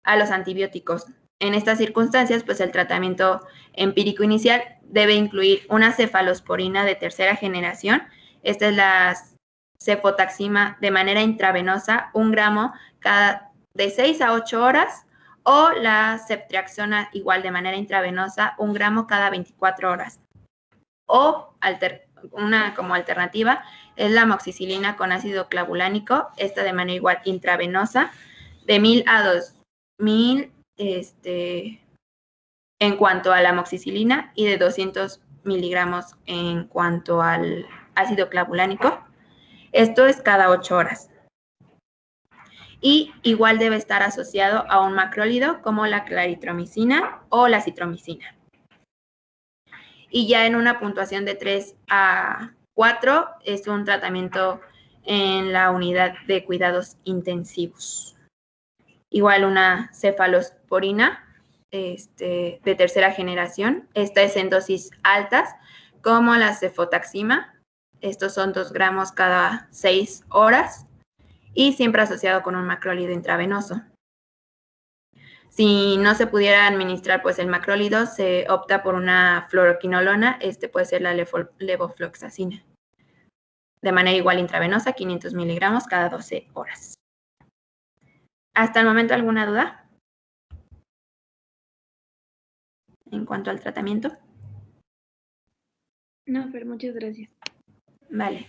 antibióticos. En estas circunstancias, pues el tratamiento empírico inicial debe incluir una cefalosporina de tercera generación. Esta es la cefotaxima de manera intravenosa, 1 gramo cada de 6 a 8 horas, o la ceftriaxona igual de manera intravenosa, 1 gramo cada 24 horas. O una como alternativa es la amoxicilina con ácido clavulánico, esta de manera igual intravenosa, de 1000 a 2000 en cuanto a la amoxicilina y de 200 miligramos en cuanto al ácido clavulánico. Esto es cada 8 horas. Y igual debe estar asociado a un macrólido como la claritromicina o la citromicina. Y ya en una puntuación de 3 a 4 es un tratamiento en la unidad de cuidados intensivos. Igual una cefalosporina de tercera generación. Esta es en dosis altas, como la cefotaxima. Estos son 2 gramos cada 6 horas y siempre asociado con un macrólido intravenoso. Si no se pudiera administrar pues el macrólido, se opta por una fluoroquinolona, puede ser la levofloxacina. De manera igual intravenosa, 500 miligramos cada 12 horas. ¿Hasta el momento alguna duda en cuanto al tratamiento? No, pero muchas gracias. Vale.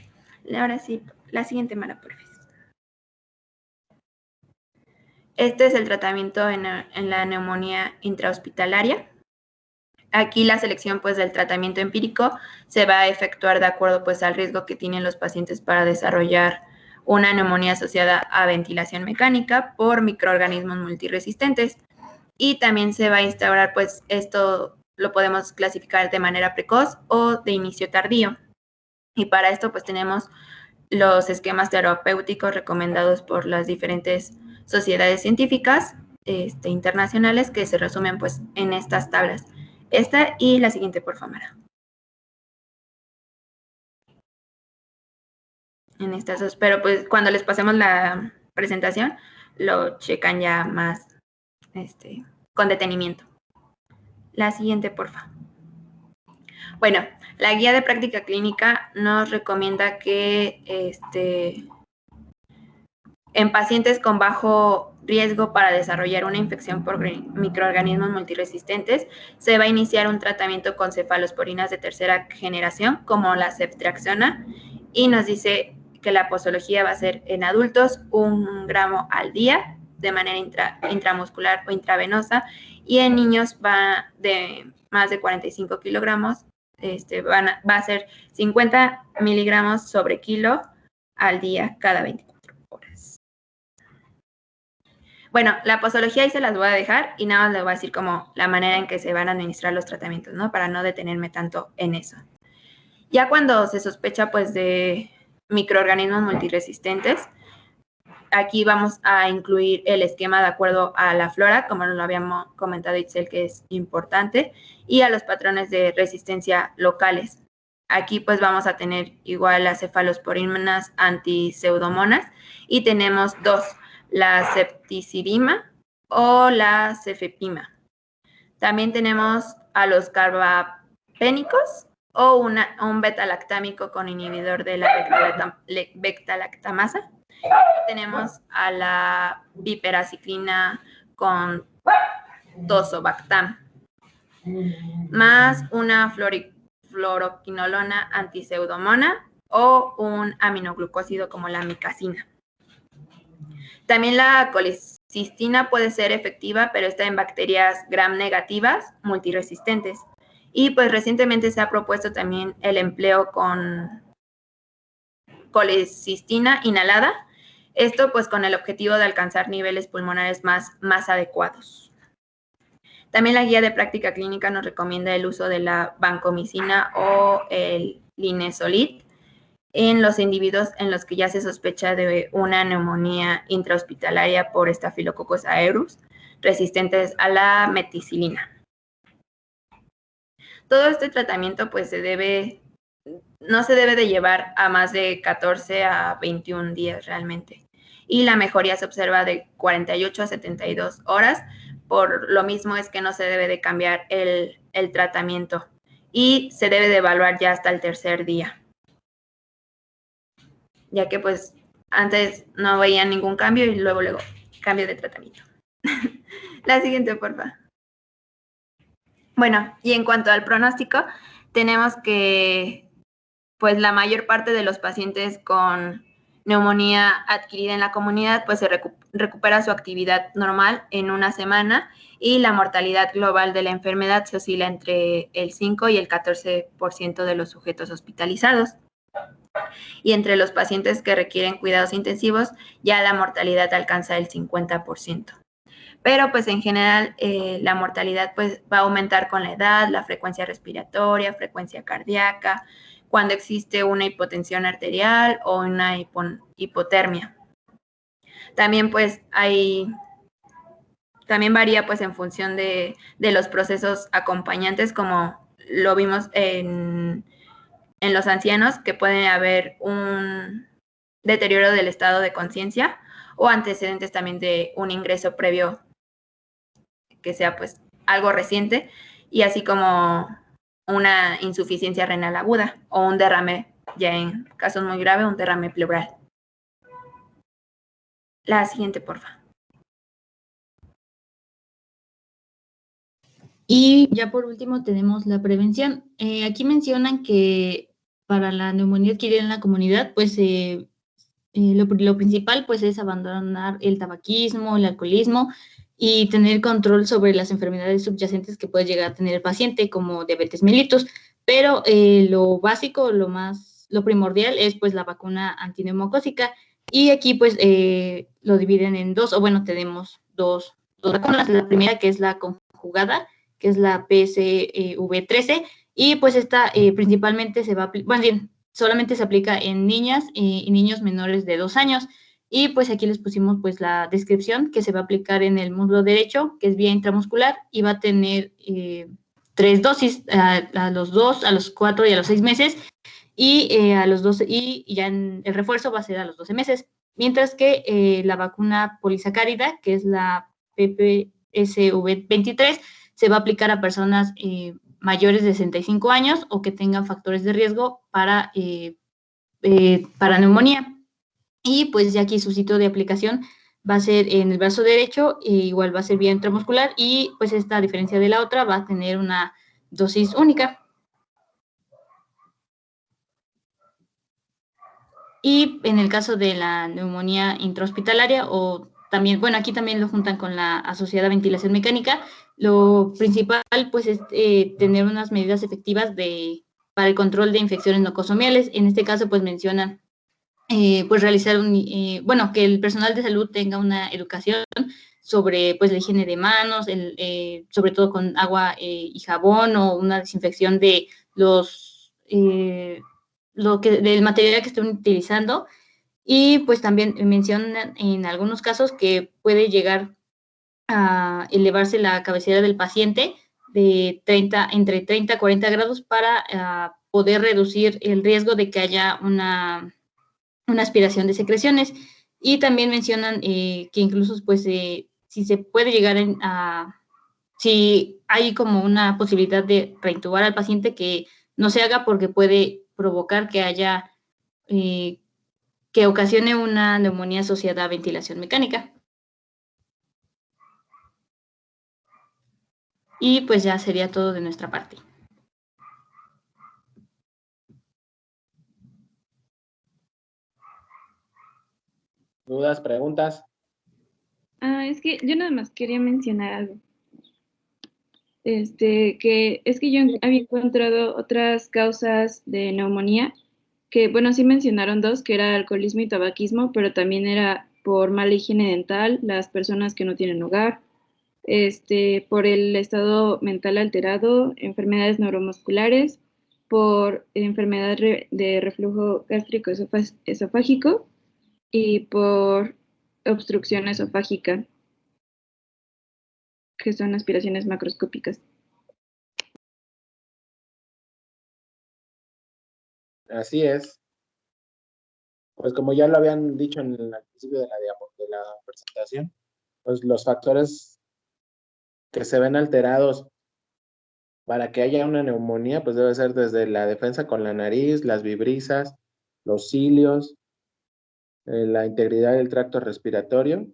Ahora sí, la siguiente, Mara, por favor. Este es el tratamiento en la neumonía intrahospitalaria. Aquí la selección pues del tratamiento empírico se va a efectuar de acuerdo pues al riesgo que tienen los pacientes para desarrollar una neumonía asociada a ventilación mecánica por microorganismos multiresistentes. Y también se va a instaurar, pues esto lo podemos clasificar de manera precoz o de inicio tardío. Y para esto pues tenemos los esquemas terapéuticos recomendados por las diferentes sociedades científicas internacionales, que se resumen pues en estas tablas. Esta y la siguiente, por favor. En estas dos, pero pues cuando les pasemos la presentación, lo checan ya más con detenimiento. La siguiente, por favor. Bueno, la guía de práctica clínica nos recomienda que en pacientes con bajo riesgo para desarrollar una infección por microorganismos multiresistentes, se va a iniciar un tratamiento con cefalosporinas de tercera generación, como la ceftriaxona, y nos dice que la posología va a ser en adultos 1 gramo al día de manera intramuscular o intravenosa, y en niños va de más de 45 kilogramos, va a ser 50 miligramos sobre kilo al día cada 24 horas. Bueno, la posología ahí se las voy a dejar y nada más les voy a decir como la manera en que se van a administrar los tratamientos, ¿no? Para no detenerme tanto en eso. Ya cuando se sospecha pues de microorganismos multiresistentes, aquí vamos a incluir el esquema de acuerdo a la flora, como nos lo habíamos comentado Itzel, que es importante, y a los patrones de resistencia locales. Aquí pues vamos a tener igual las cefalosporinas antiseudomonas y tenemos dos, la septicidima o la cefepima. También tenemos a los carbapénicos o un beta-lactámico con inhibidor de la beta-lactamasa. Tenemos a la piperaciclina con tozobactam, más una fluoroquinolona antiseudomona o un aminoglucósido como la micacina. También la colecistiina puede ser efectiva, pero está en bacterias gram negativas multiresistentes. Y pues recientemente se ha propuesto también el empleo con colecistina inhalada, esto pues con el objetivo de alcanzar niveles pulmonares más adecuados. También la guía de práctica clínica nos recomienda el uso de la vancomicina o el linezolid en los individuos en los que ya se sospecha de una neumonía intrahospitalaria por Staphylococcus aureus resistentes a la meticilina. Todo este tratamiento pues no se debe de llevar a más de 14 a 21 días realmente. Y la mejoría se observa de 48 a 72 horas. Por lo mismo es que no se debe de cambiar el tratamiento y se debe de evaluar ya hasta el tercer día. Ya que pues antes no veía ningún cambio y luego cambio de tratamiento. La siguiente, por favor. Bueno, y en cuanto al pronóstico, tenemos que pues la mayor parte de los pacientes con neumonía adquirida en la comunidad pues se recupera su actividad normal en 1 semana y la mortalidad global de la enfermedad se oscila entre el 5 y el 14% de los sujetos hospitalizados. Y entre los pacientes que requieren cuidados intensivos ya la mortalidad alcanza el 50%. Pero pues en general la mortalidad pues va a aumentar con la edad, la frecuencia respiratoria, frecuencia cardíaca, cuando existe una hipotensión arterial o una hipotermia. También pues también varía pues en función de los procesos acompañantes, como lo vimos en los ancianos, que puede haber un deterioro del estado de conciencia o antecedentes también de un ingreso previo que sea pues algo reciente, y así como una insuficiencia renal aguda o un derrame, ya en casos muy graves, un derrame pleural. La siguiente, por favor. Y ya por último tenemos la prevención. Aquí mencionan que para la neumonía adquirida en la comunidad, pues lo principal pues es abandonar el tabaquismo, el alcoholismo y tener control sobre las enfermedades subyacentes que puede llegar a tener el paciente, como diabetes mellitus. Pero lo básico, lo primordial es pues la vacuna antineumocócica, y aquí pues lo dividen en dos, o bueno, tenemos dos vacunas. La primera, que es la conjugada, que es la PSV13, y pues esta principalmente solamente se aplica en niñas y niños menores de 2 años. Y pues aquí les pusimos pues la descripción, que se va a aplicar en el muslo derecho, que es vía intramuscular, y va a tener 3 dosis, a los 2, a los 4 y a los 6 meses, y a los 12, y ya el refuerzo va a ser a los 12 meses. Mientras que la vacuna polisacárida, que es la PPSV23, se va a aplicar a personas mayores de 65 años o que tengan factores de riesgo para neumonía. Y pues ya aquí su sitio de aplicación va a ser en el brazo derecho, igual va a ser vía intramuscular, y pues esta, a diferencia de la otra, va a tener una dosis única. Y en el caso de la neumonía intrahospitalaria, o también, bueno, aquí también lo juntan con la asociada ventilación mecánica, lo principal pues es tener unas medidas efectivas para el control de infecciones nosocomiales. En este caso pues mencionan pues realizar bueno, que el personal de salud tenga una educación sobre pues la higiene de manos, sobre todo con agua y jabón, o una desinfección de del material que estén utilizando. Y pues también mencionan en algunos casos que puede llegar a elevarse la cabecera del paciente entre 30 a 40 grados para poder reducir el riesgo de que haya una aspiración de secreciones. Y también mencionan que incluso pues si se puede llegar si hay como una posibilidad de reintubar al paciente, que no se haga, porque puede provocar que haya que ocasione una neumonía asociada a ventilación mecánica. Y pues ya sería todo de nuestra parte. ¿Dudas, preguntas? Es que yo nada más quería mencionar algo. Que es que yo había encontrado otras causas de neumonía, que bueno, sí mencionaron dos, que era alcoholismo y tabaquismo, pero también era por mala higiene dental, las personas que no tienen hogar, por el estado mental alterado, enfermedades neuromusculares, por enfermedad de reflujo gástrico esofágico y por obstrucción esofágica, que son aspiraciones macroscópicas. Así es. Pues como ya lo habían dicho en el principio de la presentación, pues los factores que se ven alterados para que haya una neumonía, pues debe ser desde la defensa con la nariz, las vibrisas, los cilios, la integridad del tracto respiratorio,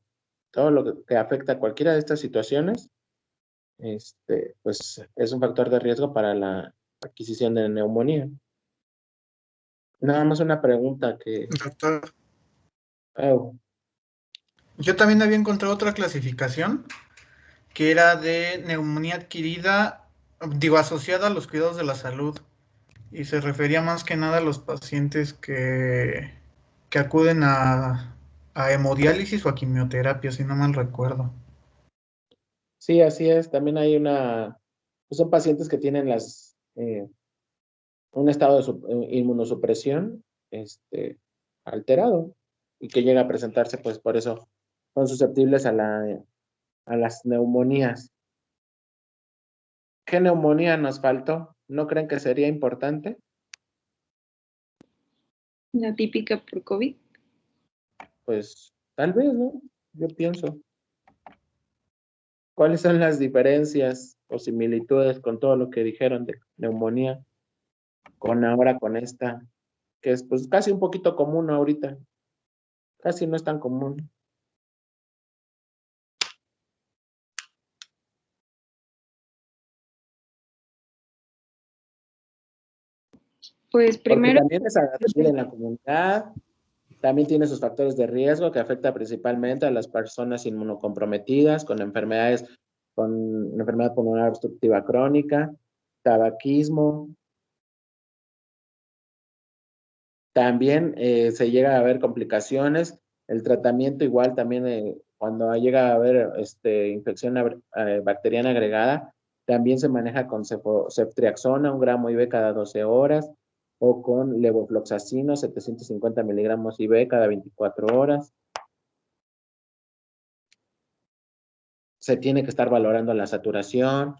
todo lo que afecta a cualquiera de estas situaciones, pues es un factor de riesgo para la adquisición de neumonía. Nada más una pregunta que... Doctor, Oh, yo también había encontrado otra clasificación que era de neumonía adquirida, digo, asociada a los cuidados de la salud, y se refería más que nada a los pacientes que acuden a hemodiálisis o a quimioterapia, si no mal recuerdo. sí, así es. También hay pues son pacientes que tienen un estado de inmunosupresión alterado y que llega a presentarse, pues por eso son susceptibles a las neumonías. ¿Qué neumonía nos faltó? ¿No creen que sería importante? La típica por COVID. Pues tal vez, ¿no? Yo pienso. ¿Cuáles son las diferencias o similitudes con todo lo que dijeron de neumonía con esta, que es pues casi un poquito común ahorita? Casi no es tan común. Pues Porque primero, también es adaptable en la comunidad, también tiene sus factores de riesgo que afecta principalmente a las personas inmunocomprometidas con enfermedad pulmonar obstructiva crónica, tabaquismo. También se llega a ver complicaciones. El tratamiento igual también cuando llega a haber infección bacteriana agregada, también se maneja con ceftriaxona, 1 gramo IV cada 12 horas, o con levofloxacino, 750 miligramos IV cada 24 horas. Se tiene que estar valorando la saturación.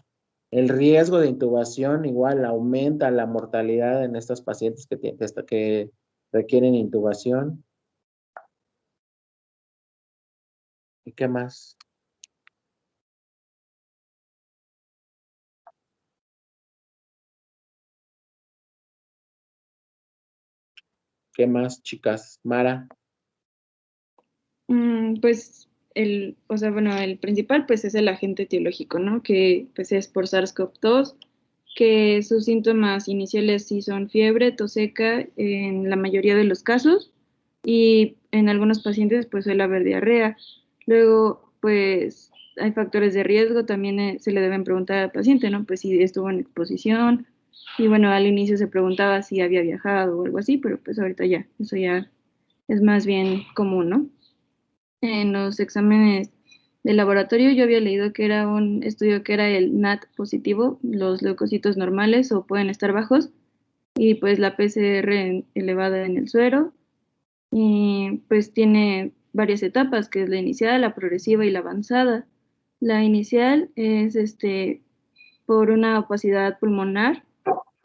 El riesgo de intubación igual aumenta la mortalidad en estos pacientes que requieren intubación. ¿Y qué más? ¿Qué más, chicas? Mara. pues el principal pues es el agente etiológico, ¿no? Que pues es por SARS-CoV-2, que sus síntomas iniciales sí son fiebre, tos seca en la mayoría de los casos, y en algunos pacientes pues suele haber diarrea. Luego, pues hay factores de riesgo, también se le deben preguntar al paciente, ¿no? Pues si estuvo en exposición, y bueno, al inicio se preguntaba si había viajado o algo así, pero pues ahorita ya, eso ya es más bien común, ¿no? En los exámenes de laboratorio yo había leído que era un estudio que era el NAT positivo, los leucocitos normales o pueden estar bajos, y pues la PCR elevada en el suero, y pues tiene varias etapas, que es la inicial, la progresiva y la avanzada. La inicial es por una opacidad pulmonar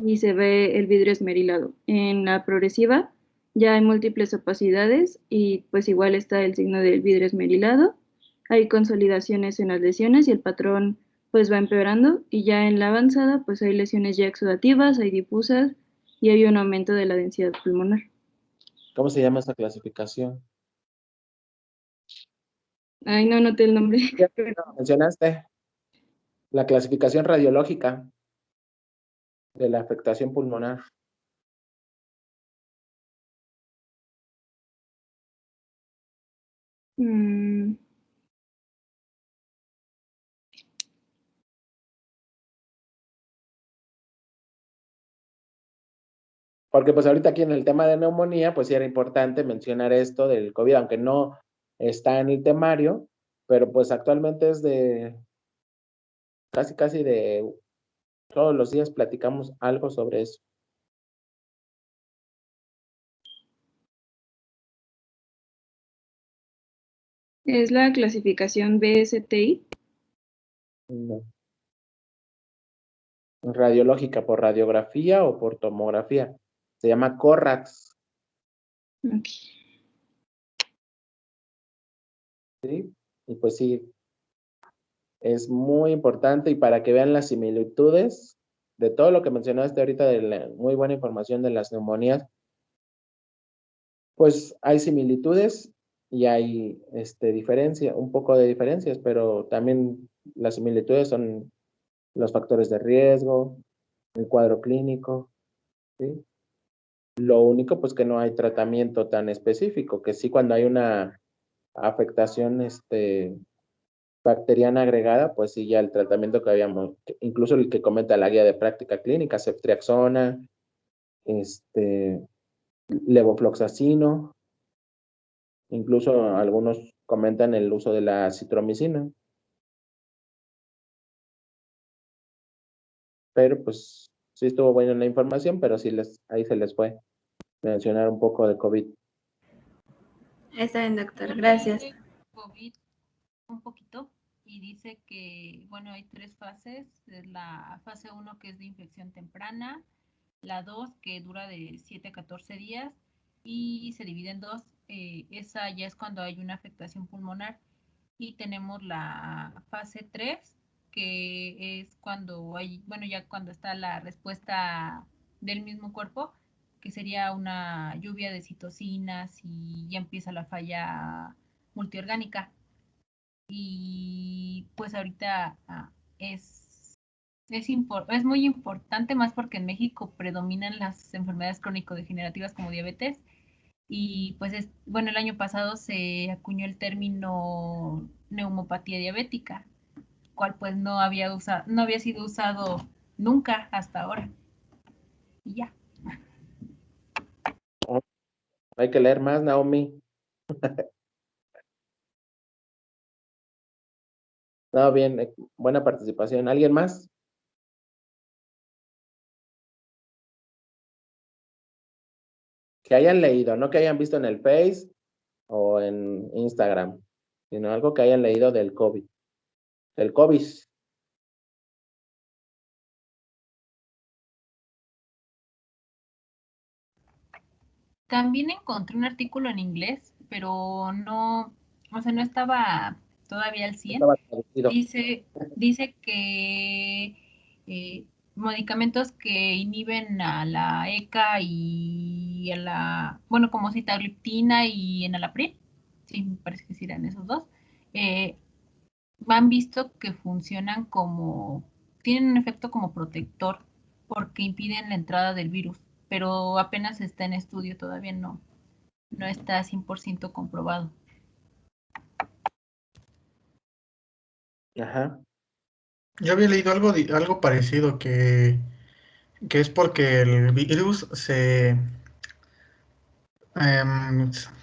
y se ve el vidrio esmerilado. En la progresiva ya hay múltiples opacidades y pues igual está el signo del vidrio esmerilado. Hay consolidaciones en las lesiones y el patrón pues va empeorando, y ya en la avanzada pues hay lesiones ya exudativas, hay difusas y hay un aumento de la densidad pulmonar. ¿Cómo se llama esa clasificación? Ay, no noté el nombre. Ya lo mencionaste, la clasificación radiológica de la afectación pulmonar. Mm, Porque pues ahorita aquí en el tema de neumonía, pues sí era importante mencionar esto del COVID, aunque no está en el temario, pero pues actualmente es de casi de todos los días platicamos algo sobre eso. es la clasificación BSTI. No. Radiológica por radiografía o por tomografía. Se llama CORRAX, Ok. ¿sí? Y pues sí, es muy importante, y para que vean las similitudes de todo lo que mencionaste ahorita, de la muy buena información de las neumonías, pues hay similitudes y hay diferencia, un poco de diferencias, pero también las similitudes son los factores de riesgo, el cuadro clínico, ¿sí? Lo único, pues que no hay tratamiento tan específico, que sí cuando hay una afectación bacteriana agregada, pues sí ya el tratamiento que habíamos, incluso el que comenta la guía de práctica clínica, ceftriaxona, levofloxacino, incluso algunos comentan el uso de la citromicina, pero pues sí estuvo buena la información, pero sí ahí se les fue mencionar un poco de COVID. Está bien, doctor, gracias. COVID un poquito y dice que, bueno, hay 3 fases. La fase 1 que es de infección temprana, la 2 que dura de 7 a 14 días y se divide en 2. Esa ya es cuando hay una afectación pulmonar, y tenemos la fase 3 que es cuando hay, bueno, ya cuando está la respuesta del mismo cuerpo, que sería una lluvia de citocinas y ya empieza la falla multiorgánica. Y pues ahorita es muy importante, más porque en México predominan las enfermedades crónico-degenerativas como diabetes, y pues bueno, el año pasado se acuñó el término neumopatía diabética, cual pues no había sido usado nunca hasta ahora. Y ya. Hay que leer más, Naomi. No, bien, buena participación. ¿Alguien más? Que hayan leído, no que hayan visto en el Face o en Instagram, sino algo que hayan leído del COVID. Del COVID. También encontré un artículo en inglés, pero no, o sea, no estaba todavía al 100. Estaba traducido. Dice que medicamentos que inhiben a la ECA y a la, bueno, como sitagliptina y enalapril, sí, me parece que sí eran esos dos, han visto que funcionan tienen un efecto como protector porque impiden la entrada del virus, pero apenas está en estudio, todavía no no está 100% comprobado. Ajá. Yo había leído algo parecido, que es porque el virus em,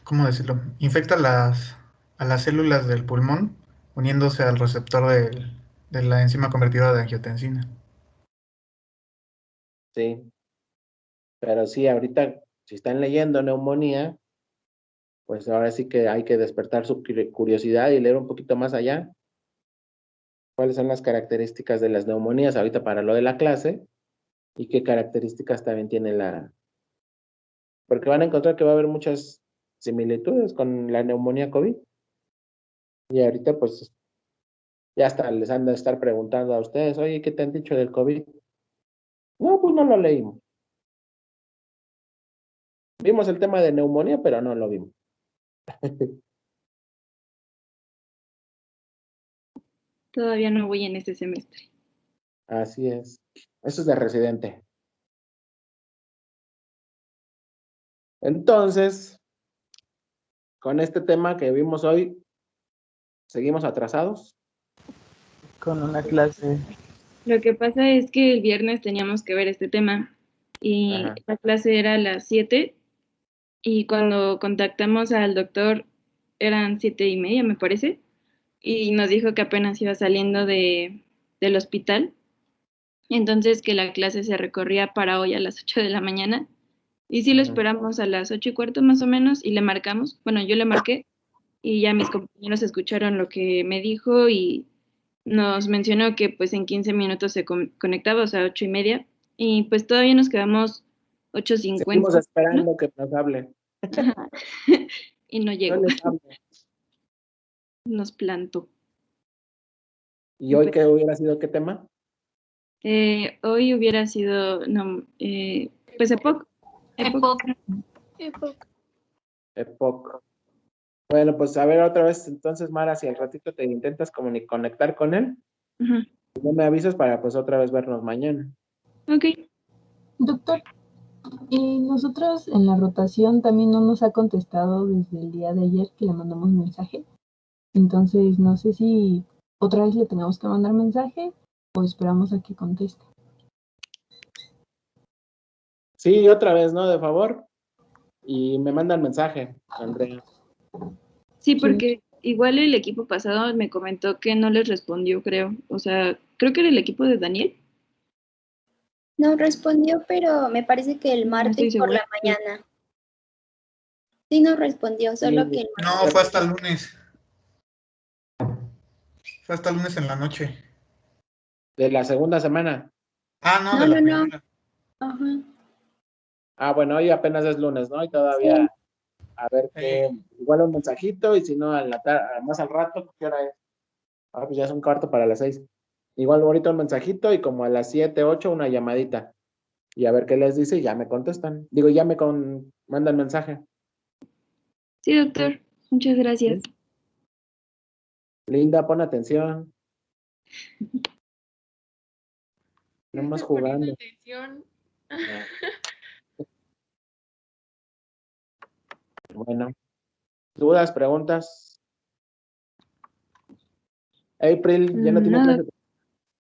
¿cómo decirlo? Infecta a las células del pulmón, uniéndose al receptor de la enzima convertidora de angiotensina. Sí, pero sí, ahorita, si están leyendo neumonía, pues ahora sí que hay que despertar su curiosidad y leer un poquito más allá. ¿Cuáles son las características de las neumonías ahorita para lo de la clase? ¿Y qué características también tiene Porque van a encontrar que va a haber muchas similitudes con la neumonía COVID. Y ahorita, pues, ya hasta les han de estar preguntando a ustedes, oye, ¿qué te han dicho del COVID? No, pues no lo leímos. Vimos el tema de neumonía, pero no lo vimos. Todavía no voy en este semestre. Así es. Eso es de residente. Entonces, con este tema que vimos hoy, ¿seguimos atrasados? Con una clase. Lo que pasa es que el viernes teníamos que ver este tema y Ajá. la clase era a las 7 y cuando contactamos al doctor eran 7:30, me parece, y nos dijo que apenas iba saliendo del hospital, entonces que la clase se recorría para hoy a las 8 de la mañana y sí lo Ujú. esperamos a las 8:15 más o menos y le marcamos, bueno, yo le marqué y ya mis compañeros escucharon lo que me dijo y nos mencionó que pues en 15 minutos se conectaba, o sea, 8:30, y pues todavía nos quedamos 8:50 Seguimos ¿no? esperando que nos hable. Y no No llegó, les hablo. nos plantó. ¿Y hoy qué hubiera sido qué tema? Hoy hubiera sido, no, pues EPOC. EPOC. Bueno, pues a ver otra vez, entonces, Mara, si al ratito te intentas conectar con él, Ujú. no me avisas para pues otra vez vernos mañana. Ok. Doctor, nosotros en la rotación también no nos ha contestado desde el día de ayer que le mandamos mensaje. Entonces, no sé si otra vez le tengamos que mandar mensaje o esperamos a que conteste. Sí, otra vez, ¿no? De favor. Y me mandan mensaje, Andrea. Sí, porque igual el equipo pasado me comentó que no les respondió, creo. O sea, creo que era el equipo de Daniel. No respondió, pero me parece que el No estoy martes por la segura. mañana. Sí, no respondió, solo que el No, martes. fue hasta el lunes. Fue hasta el lunes en la noche. De la segunda semana. Ah, no, No, de la no, no. primera. Ajá. Ah, bueno, hoy apenas es lunes, ¿no? Y Sí. todavía, a ver qué, igual un mensajito, y si no, más al rato, ¿qué hora es? Ah, pues ya es un cuarto para las 6. Igual ahorita un mensajito y como a las 7, 8 una llamadita. Y a ver qué les dice y ya me contestan. Digo, ya me mandan mensaje. Sí, doctor. Muchas gracias. Linda, pon atención. No más jugando. Atención. Ah. Bueno, ¿dudas, preguntas? April, ¿ya no tiene Nada. clase?